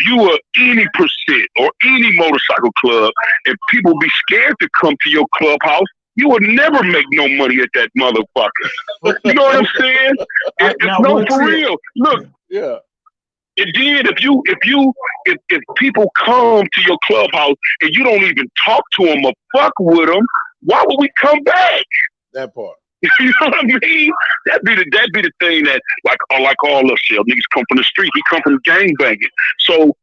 you are any percent or any motorcycle club, and people be scared to come to your clubhouse, you will never make no money at that motherfucker. You know what I'm saying? No, for real. Look. Yeah. And then if people come to your clubhouse and you don't even talk to them or fuck with them, why would we come back? That part. You know what I mean? That'd be the thing that like all us niggas come from the street. We come from gang banging. So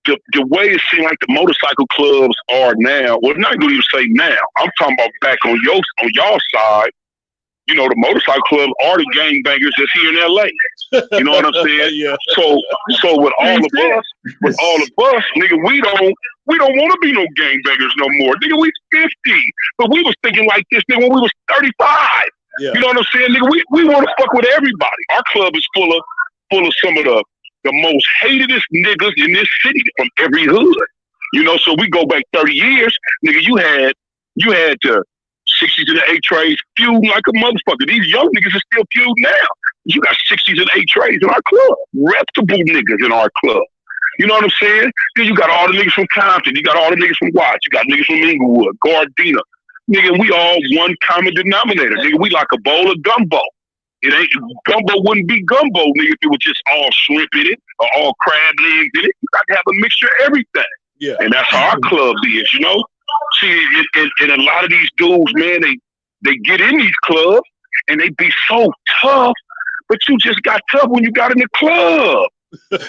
the way it seems like the motorcycle clubs are now, well, not gonna even say now. I'm talking about back on y'all side. You know, the motorcycle clubs are the gang bangers that's here in LA. You know what I'm saying? Yeah. So with all of us, nigga, we don't want to be no gang bangers no more. Nigga, we 50, but we was thinking like this nigga when we was 35. Yeah. You know what I'm saying? Nigga, we want to fuck with everybody. Our club is full of some of the most hatedest niggas in this city from every hood. You know, so we go back 30 years, nigga. You had to 60s and 8 trays feuding like a motherfucker. These young niggas are still feuding now. You got 60s and 8 trays in our club. Reputable niggas in our club. You know what I'm saying? Then you got all the niggas from Compton. You got all the niggas from Watts. You got niggas from Inglewood, Gardena. Nigga, we all one common denominator. Nigga, we like a bowl of gumbo. Gumbo wouldn't be gumbo, nigga, if it was just all shrimp in it or all crab legs in it. You got to have a mixture of everything. Yeah. And that's how our club is, you know? See, and a lot of these dudes, man, they get in these clubs and they be so tough, but you just got tough when you got in the club.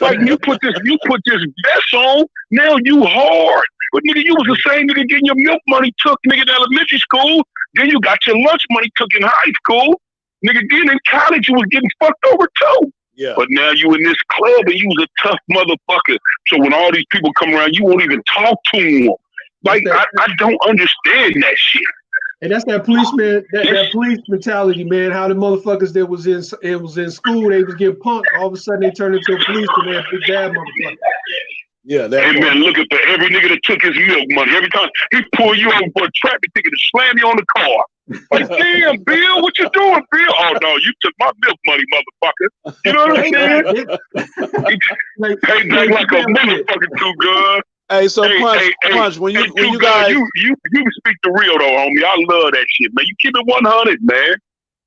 Like you put this vest on, now you hard. But nigga, you was the same nigga getting your milk money took, nigga, in elementary school. Then you got your lunch money took in high school. Nigga, then in college you was getting fucked over too. Yeah. But now you in this club and you was a tough motherfucker. So when all these people come around, you won't even talk to them. Like, I don't understand that shit. And that's that policeman, that police mentality, man. How the motherfuckers that was in school, they was getting punked. All of a sudden, they turned into a police and they're a big bad motherfucker. Yeah, hey man, look at every nigga that took his milk money. Every time he pull you over for a traffic ticket and slam you on the car. Like, damn, Bill, what you doing, Bill? Oh no, you took my milk money, motherfucker. You know what I'm saying? Like a motherfucking Two Guns. Hey, so Punch, when you guys you speak the real though, homie. I love that shit, man. You keep it 100, man.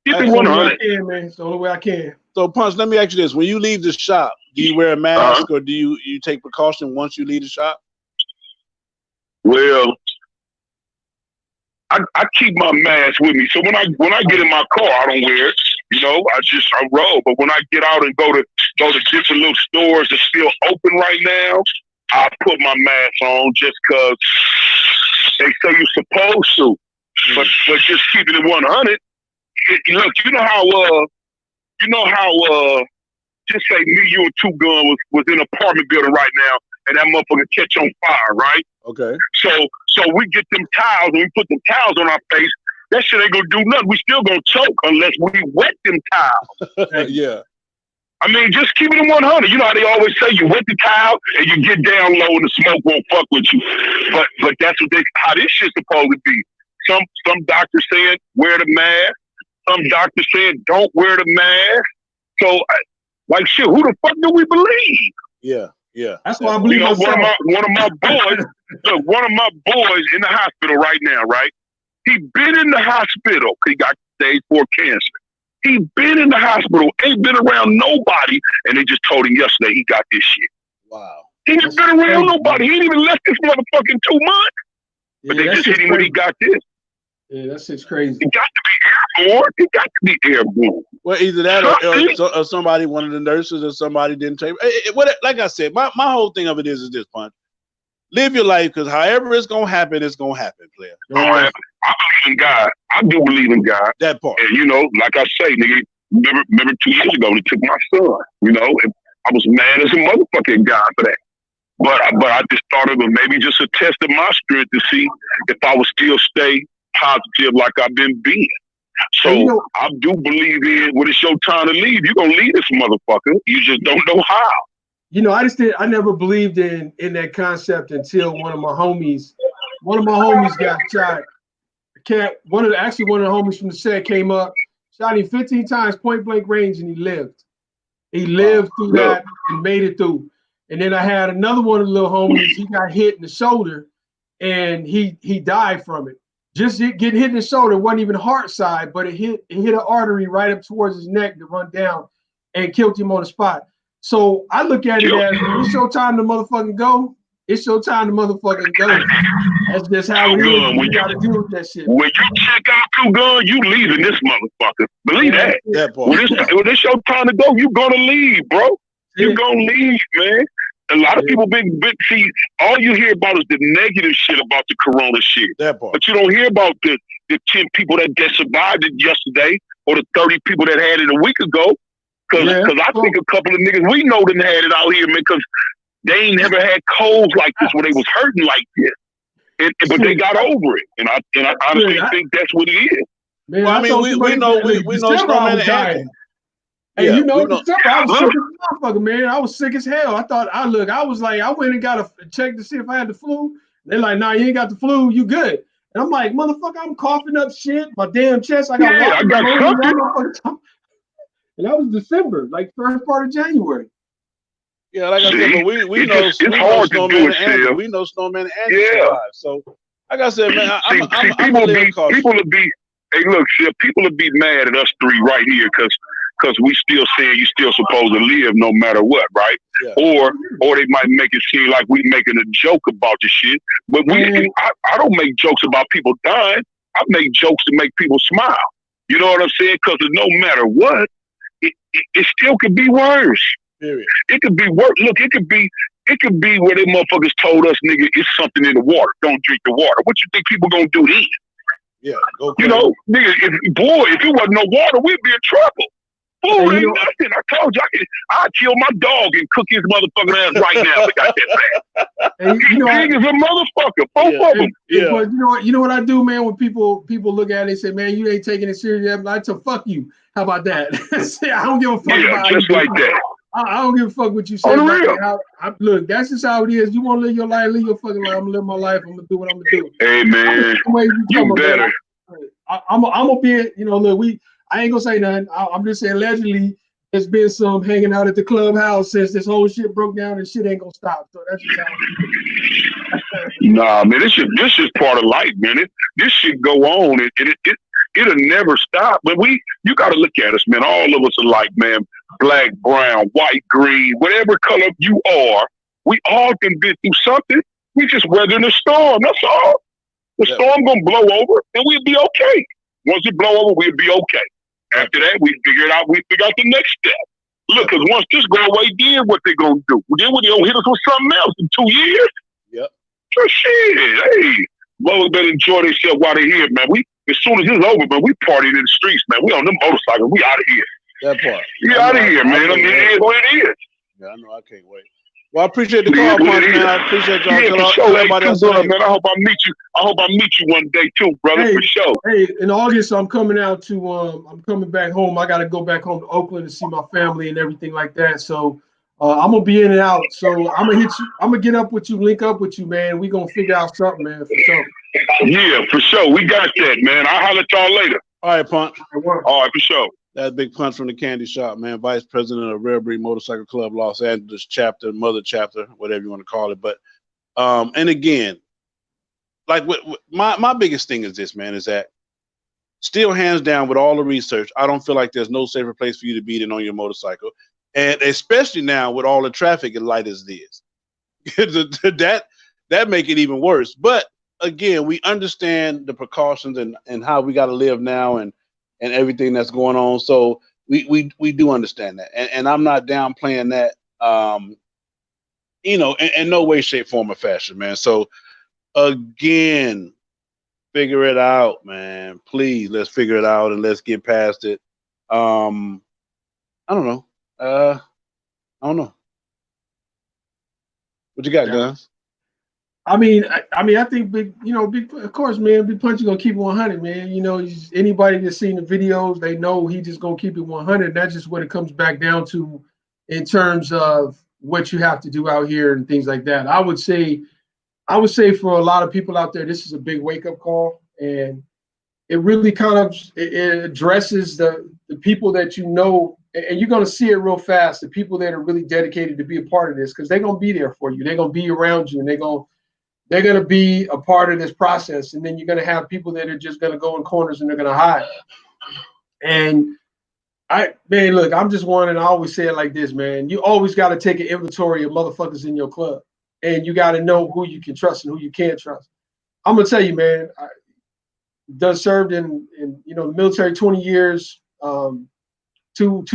Keep it 100. Man. It's the only way I can. So Punch, let me ask you this: when you leave the shop, do you wear a mask or do you take precaution once you leave the shop? Well, I keep my mask with me. So when I get in my car, I don't wear it. You know, I roll. But when I get out and go to different little stores that's still open right now, I put my mask on just because they say you're supposed to. But just keeping it 100. Look, you know how just say me, you, and Two Gun was in an apartment building right now, and that motherfucker catch on fire, right? Okay. So we get them towels and we put them towels on our face. That shit ain't gonna do nothing. We still gonna choke unless we wet them towels. Yeah. I mean, just keep it in 100. You know how they always say you wet the towel and you get down low and the smoke won't fuck with you. But that's how this shit's supposed to be. Some doctors saying wear the mask. Some doctors saying don't wear the mask. So, like shit, who the fuck do we believe? Yeah. That's why I believe one of my boys. Look, one of my boys in the hospital right now. Right, he been in the hospital. He got stage 4 cancer. He been in the hospital, ain't been around nobody, and they just told him yesterday he got this shit. Wow. He ain't been around nobody. He ain't even left this motherfucking 2 months. But they just hit him when he got this. Yeah, that shit's crazy. It got to be airborne. It got to be airborne. Well, either that or somebody, one of the nurses or somebody didn't take it. Like I said, my whole thing of it is this, Punch. Live your life, because however it's going to happen, player. I believe in God. I do believe in God. That part. And, you know, like I say, nigga, remember 2 years ago, they took my son, you know, and I was mad as a motherfucking God for that. But I just thought it was maybe just a test of my strength to see if I would still stay positive like I've been being. So I do believe in when it's your time to leave, you're gonna leave this motherfucker. You just don't know how. You know, I never believed in that concept until one of my homies got shot. One of the homies from the set came up, shot him 15 times point blank range, and he lived. He lived through that and made it through. And then I had another one of the little homies, he got hit in the shoulder and he died from it. Just getting hit in the shoulder, wasn't even heart side, but it hit an artery right up towards his neck to run down and killed him on the spot. So I look at it as when it's your time to motherfucking go, it's your time to motherfucking go. That's just how it is. You gotta deal with that shit. When you check out Too Gun, you leaving this motherfucker. Believe that. When it's your time to go, you gonna leave, bro. You gonna leave, man. A lot of people see, all you hear about is the negative shit about the corona shit. But you don't hear about the 10 people that survived it yesterday or the 30 people that had it a week ago. Because I think a couple of niggas we know done had it out here, man, because they ain't never had colds like this where they was hurting like this. But they got over it. And I honestly think that's what it is. Man, well, I mean, we know Snowman and Andy. Hey, you know, December, I was sick as a motherfucker, man. I was sick as hell. I went and got a check to see if I had the flu. They're like, nah, you ain't got the flu, you good. And I'm like, motherfucker, I'm coughing up shit. My damn chest, I got something. And that was December, like first part of January. Yeah, like I said, but we know Snowman and Andy. We know Snowman and Andy survived. So, like I said, man, people will be. Hey, look, shit, people will be mad at us three right here because we still saying you still supposed to live no matter what, right? Yeah. Or they might make it seem like we making a joke about the shit. But I don't make jokes about people dying. I make jokes to make people smile. You know what I'm saying? Because no matter what, it still could be worse. Period. It could be worse. Look, it could be where they motherfuckers told us, nigga, it's something in the water. Don't drink the water. What you think people gonna do then? Yeah, you know, nigga, if it wasn't no water, we'd be in trouble. Food ain't nothing. I told you, I'd kill my dog and cook his motherfucking ass right now. We got that man. He's big as a motherfucker. Both of them. Yeah. But you know what I do, man? When people look at it and say, man, you ain't taking it serious, I tell fuck you. How about that? I don't give a fuck about just like that. I don't give a fuck what you say. Look, that's just how it is. You want to live your life, live your fucking life. I'm gonna live my life. I'm gonna do what I'm gonna do. Hey man, you better. I'm gonna be. Look, I ain't gonna say nothing. I'm just saying allegedly there's been some hanging out at the clubhouse since this whole shit broke down and shit ain't gonna stop. So that's just how it is. Nah, man, this is part of life, man. This shit go on. It'll never stop. But you gotta look at us, man. All of us are like, man, black, brown, white, green, whatever color you are, we all can been through something. We just weathering the storm. That's all. The storm gonna blow over and we'll be okay. Once it blow over, we'll be okay. After that, we figure out the next step. Look, because once this go away, then what they gonna do? Then when they gonna hit us with something else in 2 years? Yep. So shit, hey, well, better enjoy themselves while they're here, man. As soon as it's over, man, we partying in the streets, man. We on them motorcycles. We out of here. That part. We out of here, man. I mean, it is what it is. Yeah, I know. I can't wait. Well, I appreciate the call, man. I appreciate y'all. Yeah, for sure. Hey, man. I hope I meet you one day too, brother. For sure. Hey, in August, I'm coming out to. I'm coming back home. I got to go back home to Oakland to see my family and everything like that. So I'm gonna be in and out. So I'm gonna hit you. I'm gonna get up with you, link up with you, man. We gonna figure out something, man, for sure. Yeah, for sure. We got that, man. I'll holler at y'all later. All right, Punch. All right, for sure. That's Big Punch from the Candy Shop, man. Vice President of Rare Breed Motorcycle Club, Los Angeles chapter, mother chapter, whatever you want to call it. But, and again, like my biggest thing is this, man, is that still hands down with all the research, I don't feel like there's no safer place for you to be than on your motorcycle. And especially now with all the traffic and light as it is. that make it even worse. But again, we understand the precautions and how we got to live now and everything that's going on. So we do understand that. And I'm not downplaying that, in no way, shape, form, or fashion, man. So again, figure it out, man. Please, let's figure it out and let's get past it. I don't know. What What you got, Guns? I mean, I think big, of course, man, Big Punchy gonna keep it 100, man. Anybody that's seen the videos, they know he just gonna keep it 100. That's just what it comes back down to in terms of what you have to do out here and things like that. I would say for a lot of people out there, this is a big wake up call, and it really kind of it addresses the people that and you're gonna see it real fast. The people that are really dedicated to be a part of this, because they're gonna be there for you. They're gonna be around you, and they're gonna be a part of this process. And then you're gonna have people that are just gonna go in corners and they're gonna hide. And look, I'm just one, and I always say it like this, man. You always got to take an inventory of motherfuckers in your club, and you got to know who you can trust and who you can't trust. I'm gonna tell you, man. I served in the military 20 years, two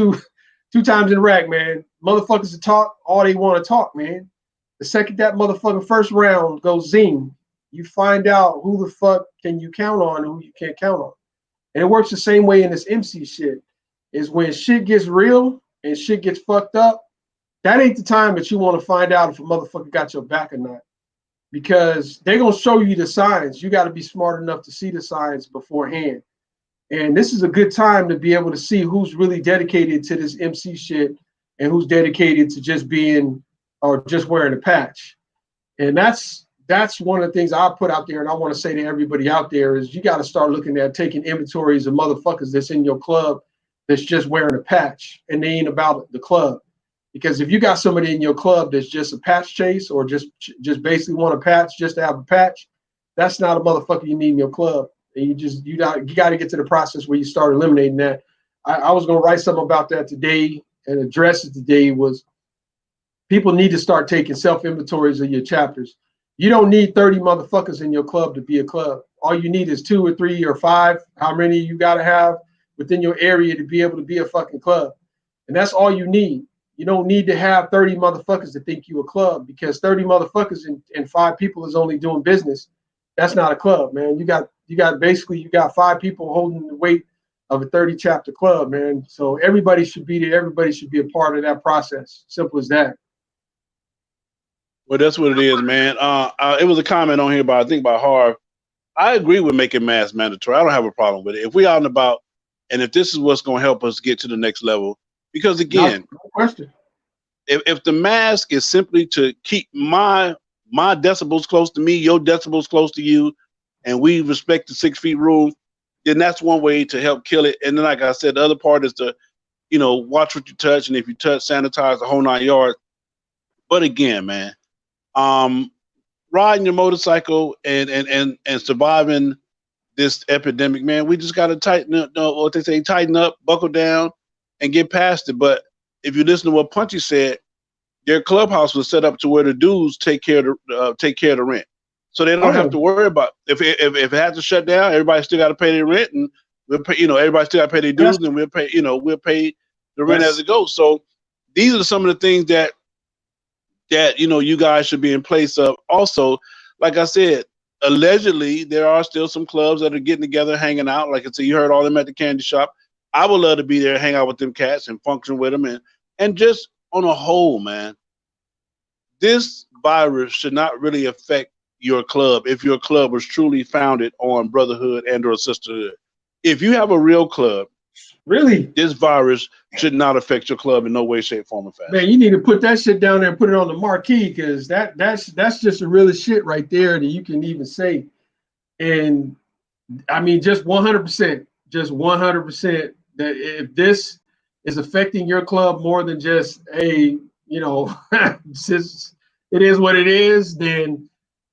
times in Iraq, man. Motherfuckers to talk, all they want to talk, man. The second that motherfucking first round goes zing, you find out who the fuck can you count on and who you can't count on. And it works the same way in this MC shit. Is when shit gets real and shit gets fucked up, that ain't the time that you want to find out if a motherfucker got your back or not. Because they're going to show you the signs. You got to be smart enough to see the signs beforehand. And this is a good time to be able to see who's really dedicated to this MC shit and who's dedicated to just being or just wearing a patch. And that's one of the things I put out there, and I want to say to everybody out there is you got to start looking at taking inventories of motherfuckers that's in your club that's just wearing a patch, and they ain't about the club. Because if you got somebody in your club that's just a patch chase or just basically want a patch just to have a patch, that's not a motherfucker you need in your club. And you got to get to the process where you start eliminating that. I was going to write something about that today and address it today. Was people need to start taking self-inventories of your chapters. You don't need 30 motherfuckers in your club to be a club. All you need is 2 or 3 or 5, how many you got to have within your area to be able to be a fucking club. And that's all you need. You don't need to have 30 motherfuckers to think you a club, because 30 motherfuckers and 5 people is only doing business. That's not a club, man. You got 5 people holding the weight of a 30 chapter club, man. So everybody should be there. Everybody should be a part of that process. Simple as that. Well, that's what it is, man. It was a comment on here by, I think, by Harv. I agree with making masks mandatory. I don't have a problem with it. If we out and about, and if this is what's going to help us get to the next level, because again, no question. If the mask is simply to keep my decibels close to me, your decibels close to you, and we respect the 6 feet rule, then that's one way to help kill it. And then, like I said, the other part is to, watch what you touch, and if you touch, sanitize the whole 9 yards. But again, man, riding your motorcycle and surviving this epidemic, man, we just got to tighten up, buckle down, and get past it. But if you listen to what Punchy said, their clubhouse was set up to where the dudes take care of the rent, so they don't have to worry about if it has to shut down. Everybody still got to pay their rent, and we'll pay. Everybody still got to pay their dues, and we'll pay. We'll pay the rent as it goes. So these are some of the things that you guys should be in place of. Also, like I said, allegedly there are still some clubs that are getting together, hanging out. Like I said, you heard all them at the candy shop. I would love to be there, hang out with them cats, and function with them, and just on a whole, man, this virus should not really affect your club if your club was truly founded on brotherhood and or sisterhood. If you have a real club, really, this virus should not affect your club in no way, shape, form, or fashion. Man, you need to put that shit down there and put it on the marquee, because that's just the realest shit right there that you can even say. And I mean, just 100%, that if this is affecting your club more than just it is what it is, then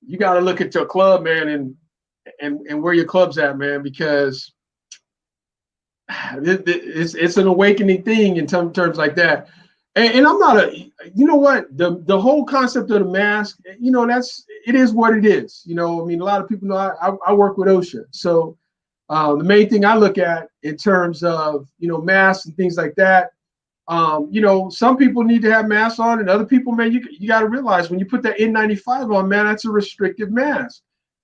you got to look at your club, man, and where your club's at, man, because it's an awakening thing in terms like that. And I'm not the whole concept of the mask, it is what it is. A lot of people know I work with OSHA, so the main thing I look at in terms of masks and things like that, some people need to have masks on, and other people, man, you got to realize when you put that N95 on, man, that's a restrictive mask.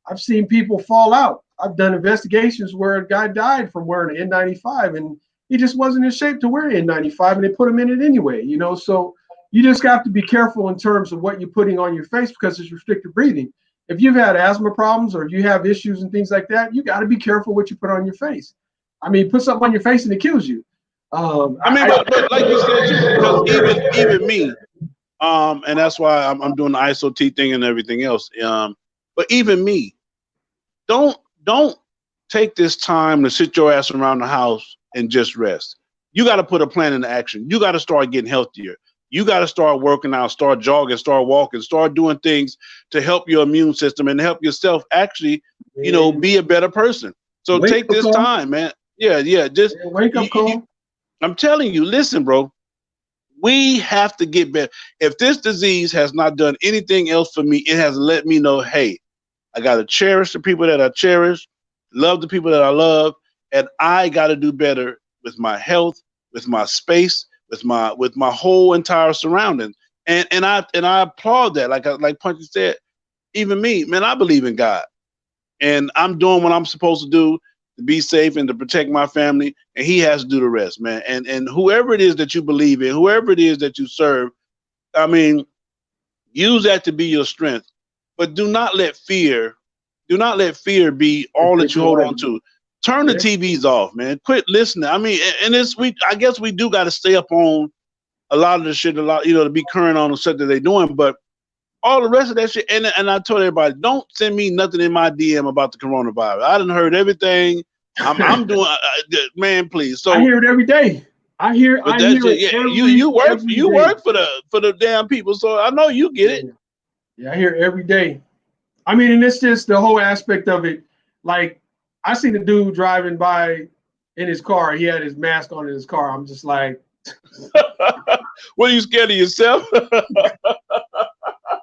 I've seen people fall out. I've done investigations where a guy died from wearing an N95, and he just wasn't in shape to wear an N95, and they put him in it anyway. So You just have to be careful in terms of what you're putting on your face because it's restricted breathing. If you've had asthma problems or if you have issues and things like that, you got to be careful what you put on your face. I mean, put something on your face and it kills you. I mean, but like you said, because even me, and that's why I'm doing the ISO-T thing and everything else. But even me, don't take this time to sit your ass around the house and just rest. You got to put a plan into action. You got to start getting healthier. You got to start working out, start jogging, start walking, start doing things to help your immune system and help yourself actually, be a better person. So take this time, man. Yeah. Just wake up call. I'm telling you, listen, bro. We have to get better. If this disease has not done anything else for me, it has let me know, hey, I got to cherish the people that I cherish, love the people that I love, and I got to do better with my health, with my space, with my whole entire surroundings. And I applaud that. Like Punchy said, even me, man, I believe in God. And I'm doing what I'm supposed to do to be safe and to protect my family, and he has to do the rest, man. And whoever it is that you believe in, whoever it is that you serve, I mean, use that to be your strength. But do not let fear be all that you hold on to. Turn the TVs off, man. Quit listening. I mean, and I guess we do got to stay up on a lot of the shit, to be current on the stuff that they're doing, but all the rest of that shit, and I told everybody, don't send me nothing in my DM about the coronavirus. I done heard everything. I'm doing, man, please. So I hear it every day. I hear it. You work for the damn people, so I know you get it. Yeah, I hear it every day. I mean, and it's just the whole aspect of it. Like, I seen a dude driving by in his car. He had his mask on in his car. I'm just like, what, are you scared of yourself?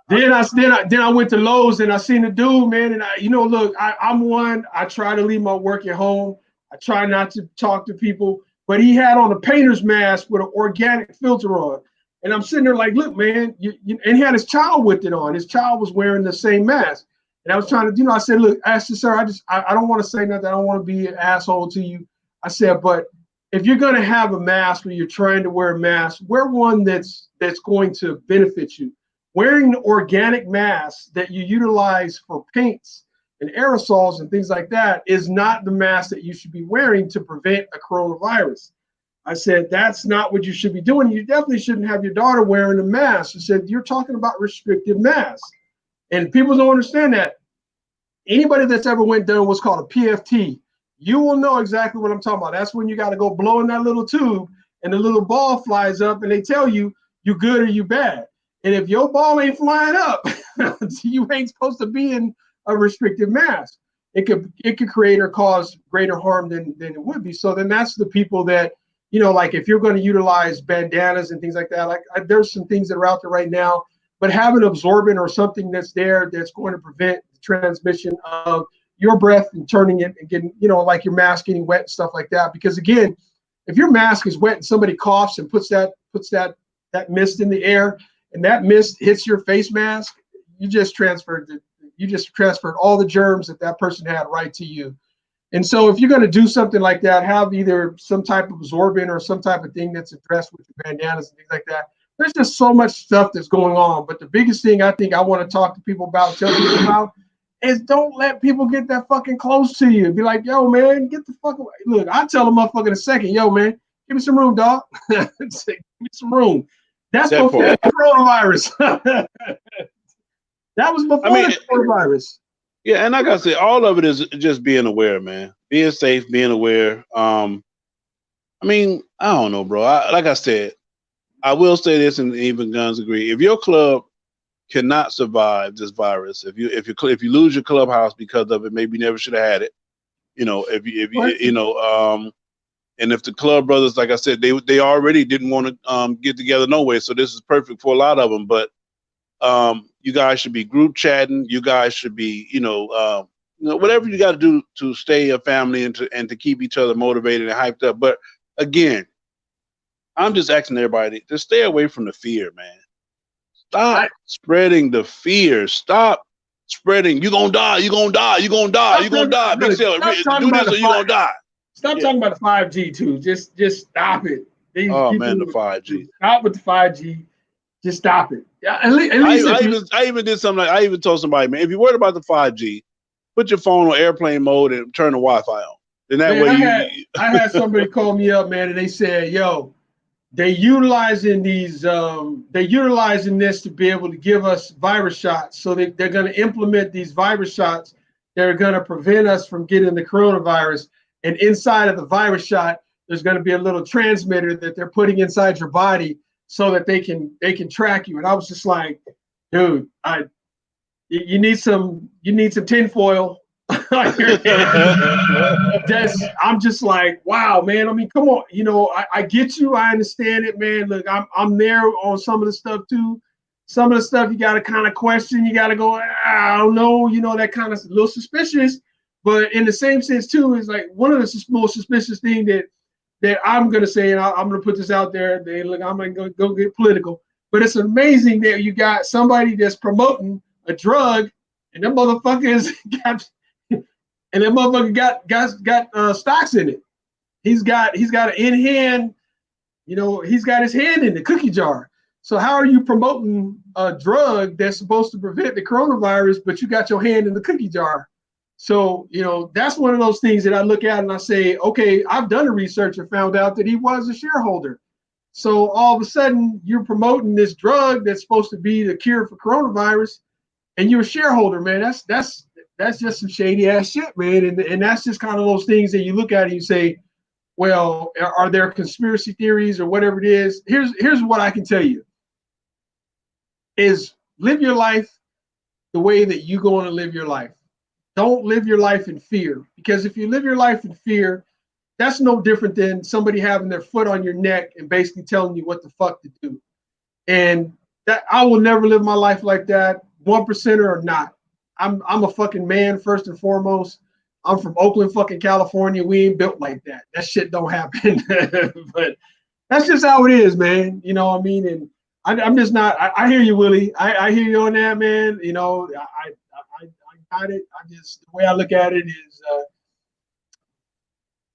Then I went to Lowe's and I seen the dude, man. And look, I'm one. I try to leave my work at home. I try not to talk to people. But he had on a painter's mask with an organic filter on. And I'm sitting there like, look, man, and he had his child with it on. His child was wearing the same mask. And I was trying to, I said, look, I said, sir, I don't want to say nothing. I don't want to be an asshole to you. I said, but if you're going to have a mask or you're trying to wear a mask, wear one that's going to benefit you. Wearing the organic mask that you utilize for paints and aerosols and things like that is not the mask that you should be wearing to prevent a coronavirus. I said, that's not what you should be doing. You definitely shouldn't have your daughter wearing a mask. I said, you're talking about restrictive masks. And people don't understand that. Anybody that's ever went down what's called a PFT, you will know exactly what I'm talking about. That's when you got to go blow in that little tube and the little ball flies up and they tell you you good or you bad. And if your ball ain't flying up, you ain't supposed to be in a restrictive mask. It could create or cause greater harm than it would be. So then that's the people that, like if you're going to utilize bandanas and things like that, like there's some things that are out there right now, but have an absorbent or something that's there that's going to prevent the transmission of your breath and turning it and getting, like your mask getting wet and stuff like that. Because again, if your mask is wet and somebody coughs and puts that mist in the air and that mist hits your face mask, you just transferred all the germs that person had right to you. And so if you're going to do something like that, have either some type of absorbent or some type of thing that's addressed with your bandanas and things like that. There's just so much stuff that's going on. But the biggest thing I think I want to talk to people about, tell people about, is don't let people get that fucking close to you. Be like, yo, man, get the fuck away. Look, I'll tell a motherfucker in a second, yo, man, give me some room, dog. Give me some room. That's before the coronavirus. That was before the coronavirus. Yeah, and like I said, all of it is just being aware, man. Being safe, being aware. I don't know, bro. Like I said, I will say this, and even guns agree. If your club cannot survive this virus, if you lose your clubhouse because of it, maybe you never should have had it. And if the club brothers, like I said, they already didn't want to get together no way, so this is perfect for a lot of them. But you guys should be group chatting. You guys should be, whatever you got to do to stay a family and to keep each other motivated and hyped up. But again, I'm just asking everybody to stay away from the fear, man. Stop spreading the fear. Stop spreading. You're gonna die. You're gonna die. You're gonna die. You're gonna die. Big Sale, do this or you're gonna die. Stop talking about the 5G too. Just stop it. The 5G. Stop with the 5G. Just stop it. Yeah, at least I even did something like I even told somebody, man, if you're worried about the 5G, put your phone on airplane mode and turn the Wi-Fi on. Then that way I had somebody call me up, man, and they said, yo, they're utilizing this to be able to give us virus shots. So they're going to implement these virus shots that are going to prevent us from getting the coronavirus. And inside of the virus shot, there's going to be a little transmitter that they're putting inside your body so that they can track you. And I was just like, dude, you need some tinfoil. I'm just like, wow, man. I mean, come on, I get you, I understand it, man. Look, I'm there on some of the stuff too. Some of the stuff you got to kind of question. You got to go, I don't know, that kind of a little suspicious. But in the same sense too, is like one of the most suspicious thing that I'm gonna say, and I'm gonna put this out there. Look, I'm gonna go get political, but it's amazing that you got somebody that's promoting a drug, and them motherfuckers got. And that motherfucker got stocks in it. He's got an in hand, he's got his hand in the cookie jar. So how are you promoting a drug that's supposed to prevent the coronavirus, but you got your hand in the cookie jar? So, that's one of those things that I look at and I say, okay, I've done the research and found out that he was a shareholder. So all of a sudden you're promoting this drug that's supposed to be the cure for coronavirus, and you're a shareholder, man. That's just some shady ass shit, man. And that's just kind of those things that you look at and you say, well, are there conspiracy theories or whatever it is? Here's what I can tell you is live your life the way that you want to live your life. Don't live your life in fear, because if you live your life in fear, that's no different than somebody having their foot on your neck and basically telling you what the fuck to do. And that I will never live my life like that, 1%er or not. I'm a fucking man first and foremost. I'm from Oakland, fucking California. We ain't built like that. That shit don't happen. But that's just how it is, man. You know what I mean? And I'm just not. I hear you, Willie. I hear you on that, man. I got it. The way I look at it is,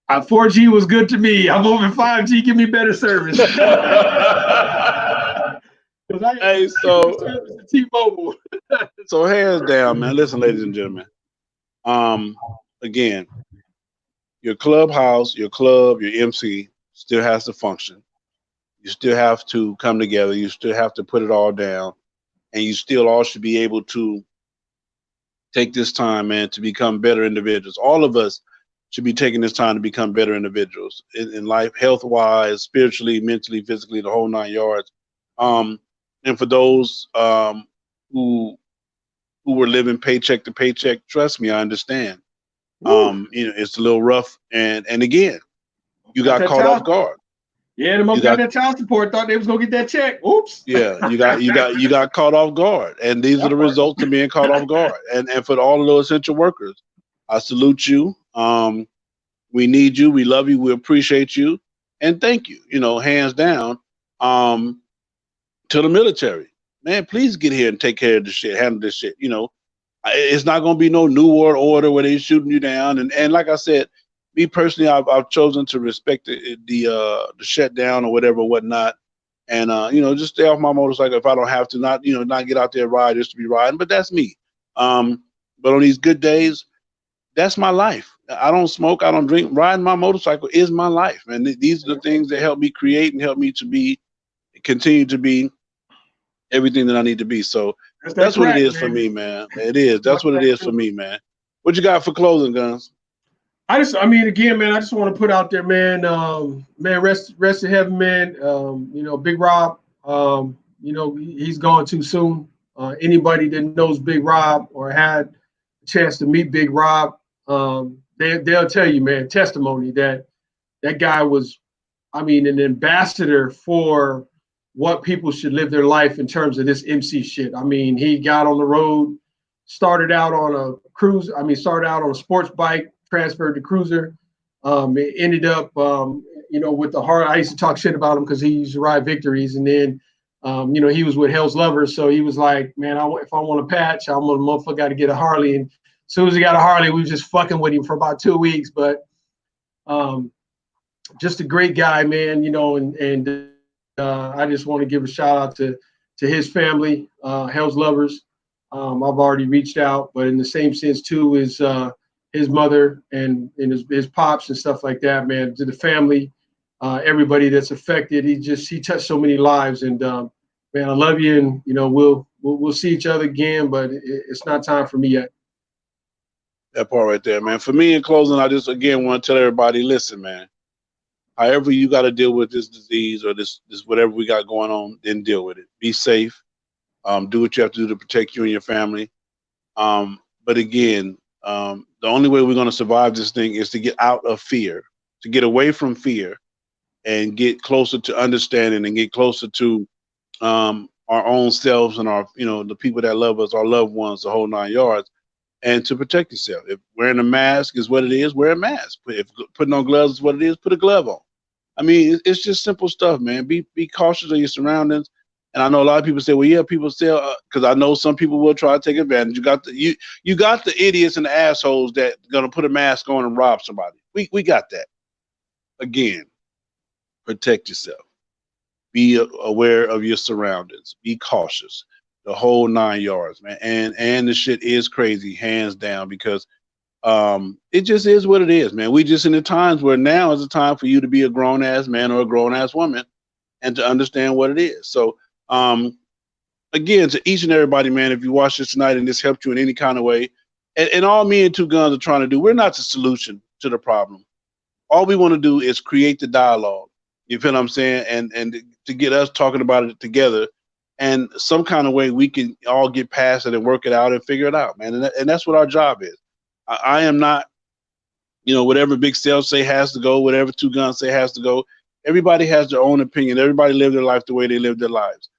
4G was good to me. I'm over 5G. Give me better service. Hey, so T-Mobile. So hands down, man. Listen, ladies and gentlemen. Again, your clubhouse, your club, your MC still has to function. You still have to come together. You still have to put it all down, and you still all should be able to take this time, man, to become better individuals. All of us should be taking this time to become better individuals in life, health-wise, spiritually, mentally, physically, the whole 9 yards. And for those who were living paycheck to paycheck, trust me, I understand. It's a little rough, and again, you got caught off guard. Yeah, the most got that child support, thought they was gonna get that check. Oops. Yeah, you got caught off guard, and these are the results of being caught off guard. And for all of those essential workers, I salute you. We need you. We love you. We appreciate you, and thank you. Hands down. To the military, man, please get here and take care of this shit, handle this shit. It's not going to be no new world order where they're shooting you down. And like I said, me personally, I've chosen to respect the shutdown or whatever, whatnot. And, just stay off my motorcycle if I don't have to, not get out there and ride just to be riding, but that's me. But on these good days, that's my life. I don't smoke. I don't drink. Riding my motorcycle is my life. And these are the things that help me create and help me to continue to be everything that I need to be. So that's what it is for me, man. It is. That's what it is for me, man. What you got for closing, Guns? Again, man, I just want to put out there, man, rest in heaven, man. Big Rob, he's gone too soon. Anybody that knows Big Rob or had a chance to meet Big Rob, they'll tell you, man, testimony that guy was, an ambassador for what people should live their life in terms of this MC shit. He got on the road, started out on a sports bike, transferred to cruiser. It ended up, with the Harley. I used to talk shit about him because he used to ride victories. And then, he was with Hell's Lovers. So he was like, man, if I want a patch, I'm a motherfucker got to get a Harley. And as soon as he got a Harley, we was just fucking with him for about 2 weeks. But just a great guy, man, and I just want to give a shout out to his family, Hell's Lovers. I've already reached out, but in the same sense too is his mother and his pops and stuff like that, man. To the family, everybody that's affected. He touched so many lives, and man, I love you, and you know we'll see each other again, but it's not time for me yet. That part right there, man. For me, in closing, I just again want to tell everybody, listen, man. However you got to deal with this disease or this whatever we got going on, then deal with it. Be safe. Do what you have to do to protect you and your family. But again, the only way we're going to survive this thing is to get out of fear, to get away from fear, and get closer to understanding and get closer to our own selves and our, the people that love us, our loved ones, the whole 9 yards, and to protect yourself. If wearing a mask is what it is, wear a mask. If putting on gloves is what it is, put a glove on. I mean, it's just simple stuff, man. Be cautious of your surroundings. And I know a lot of people say, well, yeah, people still, because I know some people will try to take advantage. You got the idiots and the assholes that gonna put a mask on and rob somebody. We got that. Again, protect yourself. Be aware of your surroundings. Be cautious. The whole 9 yards, man. And the shit is crazy, hands down, because it just is what it is, man. We just in the times where now is the time for you to be a grown ass man or a grown ass woman and to understand what it is. So again, to each and everybody, man, if you watch this tonight and this helped you in any kind of way, and all me and Two Guns are trying to do, we're not the solution to the problem. All we want to do is create the dialogue. You feel what I'm saying? And to get us talking about it together, and some kind of way we can all get past it and work it out and figure it out, man. And that's what our job is. I am not, whatever Big Sale say has to go, whatever Two Guns say has to go. Everybody has their own opinion. Everybody live their life the way they live their lives.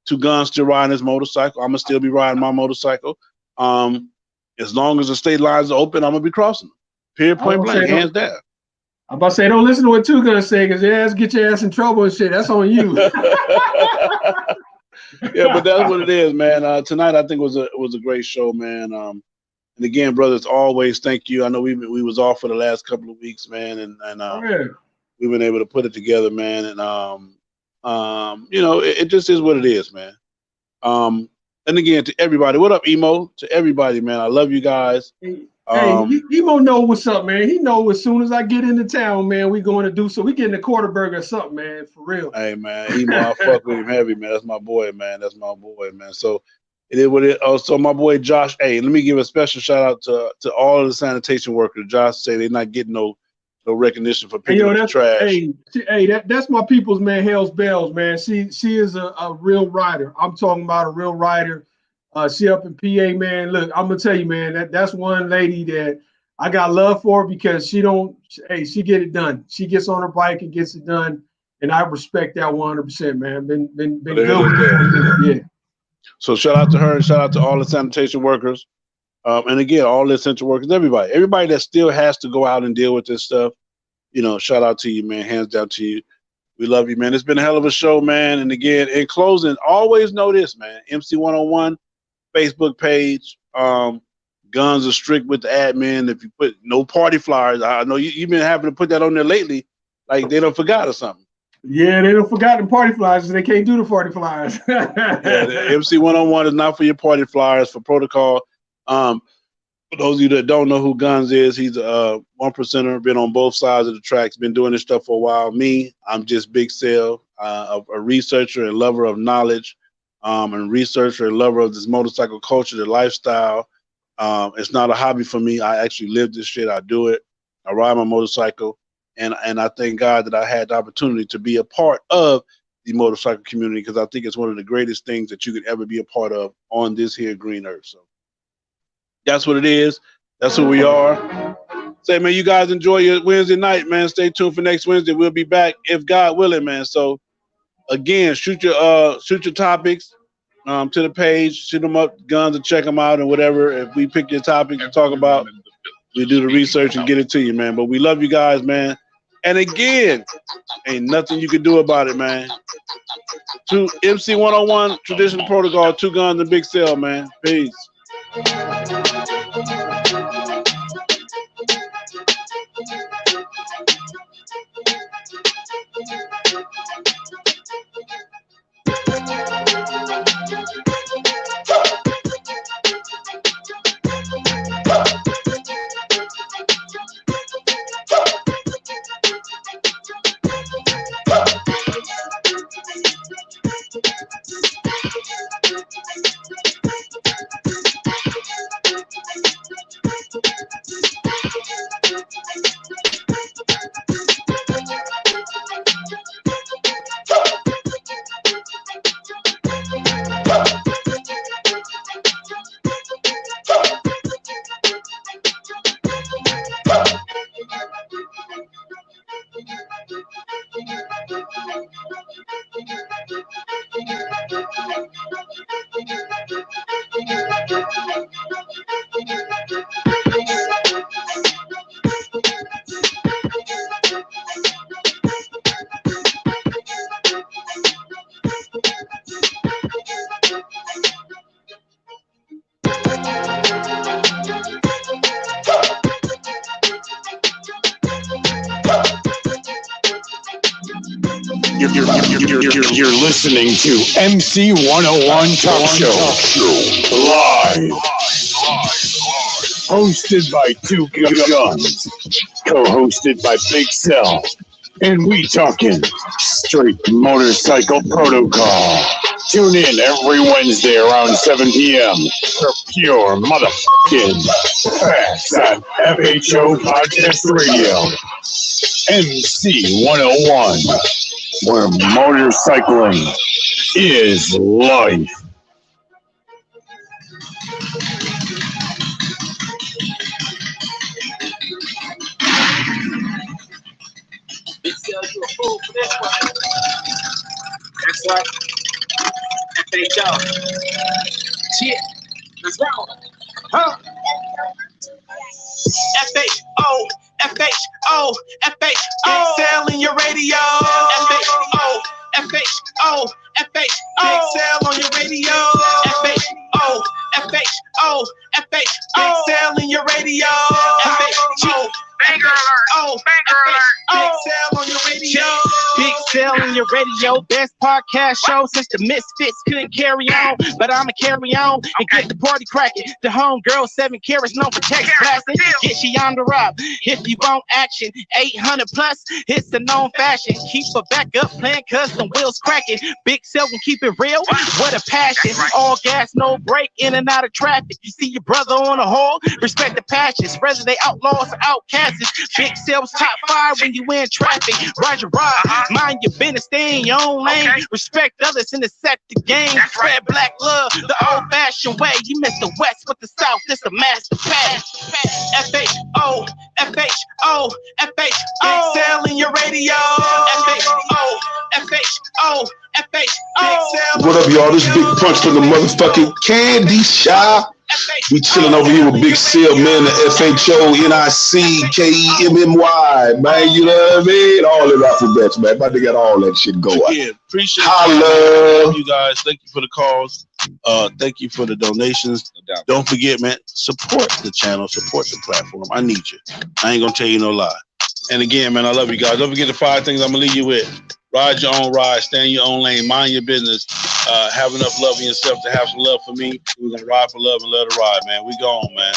Two Guns still riding his motorcycle. I'm gonna still be riding my motorcycle. As long as the state lines are open, I'm gonna be crossing them. Period, point blank, hands down. I'm about to say, don't listen to what Two Guns say, because your ass get your ass in trouble and shit. That's on you. Yeah, but that's what it is, man. Tonight I think was a great show, man. And again, brothers, always thank you. I know we was off for the last couple of weeks, man, and we've been able to put it together, man. And it just is what it is, man. And again, to everybody, what up, Emo? To everybody, man, I love you guys. Hey, Emo know what's up, man. He know as soon as I get into town, man, we going to do so. We getting a quarter burger or something, man, for real. Hey, man, Emo, I fuck with him heavy, man. That's my boy, man. That's my boy, man. So it is what it. So my boy Josh. Hey, let me give a special shout out to all of the sanitation workers. Josh say they're not getting no recognition for picking up the trash. That's my people's, man. Hell's Bells, man. She is a real rider. I'm talking about a real rider. She up in PA, man. Look, I'm gonna tell you, man. That's one lady that I got love for, because she get it done. She gets on her bike and gets it done, and I respect that 100%, man. Been good. Yeah. So shout out to her and shout out to all the sanitation workers. And again, all the essential workers, everybody that still has to go out and deal with this stuff, shout out to you, man. Hands down to you. We love you, man. It's been a hell of a show, man. And again, in closing, always know this, man. Mc101 Facebook page. Guns are strict with the admin. If you put no party flyers, I know you've been having to put that on there lately, like they don't forgot or something. Yeah, they don't forgot the party flyers. They can't do the party flyers. Yeah, the MC101 is not for your party flyers, for protocol. For those of you that don't know who Guns is, he's a 1%er, been on both sides of the tracks, been doing this stuff for a while. Me, I'm just Big Sale, a researcher and lover of knowledge, and researcher and lover of this motorcycle culture, the lifestyle. It's not a hobby for me. I actually live this shit. I do it. I ride my motorcycle. And I thank God that I had the opportunity to be a part of the motorcycle community, because I think it's one of the greatest things that you could ever be a part of on this here green earth. So that's what it is. That's who we are. Say, man, you guys enjoy your Wednesday night, man. Stay tuned for next Wednesday. We'll be back if God willing, man. So again, shoot your topics to the page, shoot them up, Guns, and check them out and whatever. If we pick your topic to talk about, we do the research and get it to you, man. But we love you guys, man. And again, ain't nothing you can do about it, man. To MC101, Traditional Protocol, Two Guns and Big Sale, man. Peace. You're listening to Mc101 Talk Show live, hosted by Two Guns, co-hosted by Big Cell, and we talking straight motorcycle protocol. Tune in every Wednesday around 7 p.m. for pure motherfucking facts on FHO Podcast Radio. MC101, where motorcycling is life. That's right. FHO. Shit. Let's go. Huh? FHO. FHO. FHO. Big Cell in your radio. FHO. FHO. FHO. Big Cell on your radio. FHO. FHO. FHO. Big Cell in your radio. FHO. Banger alert. Banger alert. Big Cell on your radio. Big Cell on your radio. Best podcast show since the Misfits couldn't carry on. But I'ma carry on and get the party cracking. The homegirl 7 carats known for text blasting. Get she on the rock. If you want action, 800 plus. It's a known fashion. Keep her back up playing cause the wheels cracking. Big Cell can keep it real. What a passion. All gas, no break, in and out of traffic. You see your brother on a hole. Respect the passions. Whether they outlaws or outcasts. Big Cell's top 5 when you in traffic. Roger ride, mind your business, stay in your own lane. Respect others in the set the game. Spread black love the old-fashioned way. You miss the West with the South, this a master pass. FHO, FHO, FHO. Big Cell in your radio. FHO, FHO, FHO. Big Cell. What up, y'all? This Big Punch from the motherfucking Candy Shop. We chilling over here with Big Cell, man, the FHO, NIC, KEMMY, man, you know what I mean? All the alphabets, man. About to get all that shit going. Yeah, appreciate Holla. you guys. Thank you for the calls. Thank you for the donations. Don't forget, man, support the channel, support the platform. I need you. I ain't gonna tell you no lie. And again, man, I love you guys. Don't forget the 5 things I'm gonna leave you with. Ride your own ride, stay in your own lane, mind your business, have enough love in yourself to have some love for me. We're gonna ride for love and let it ride, man. We gone, man.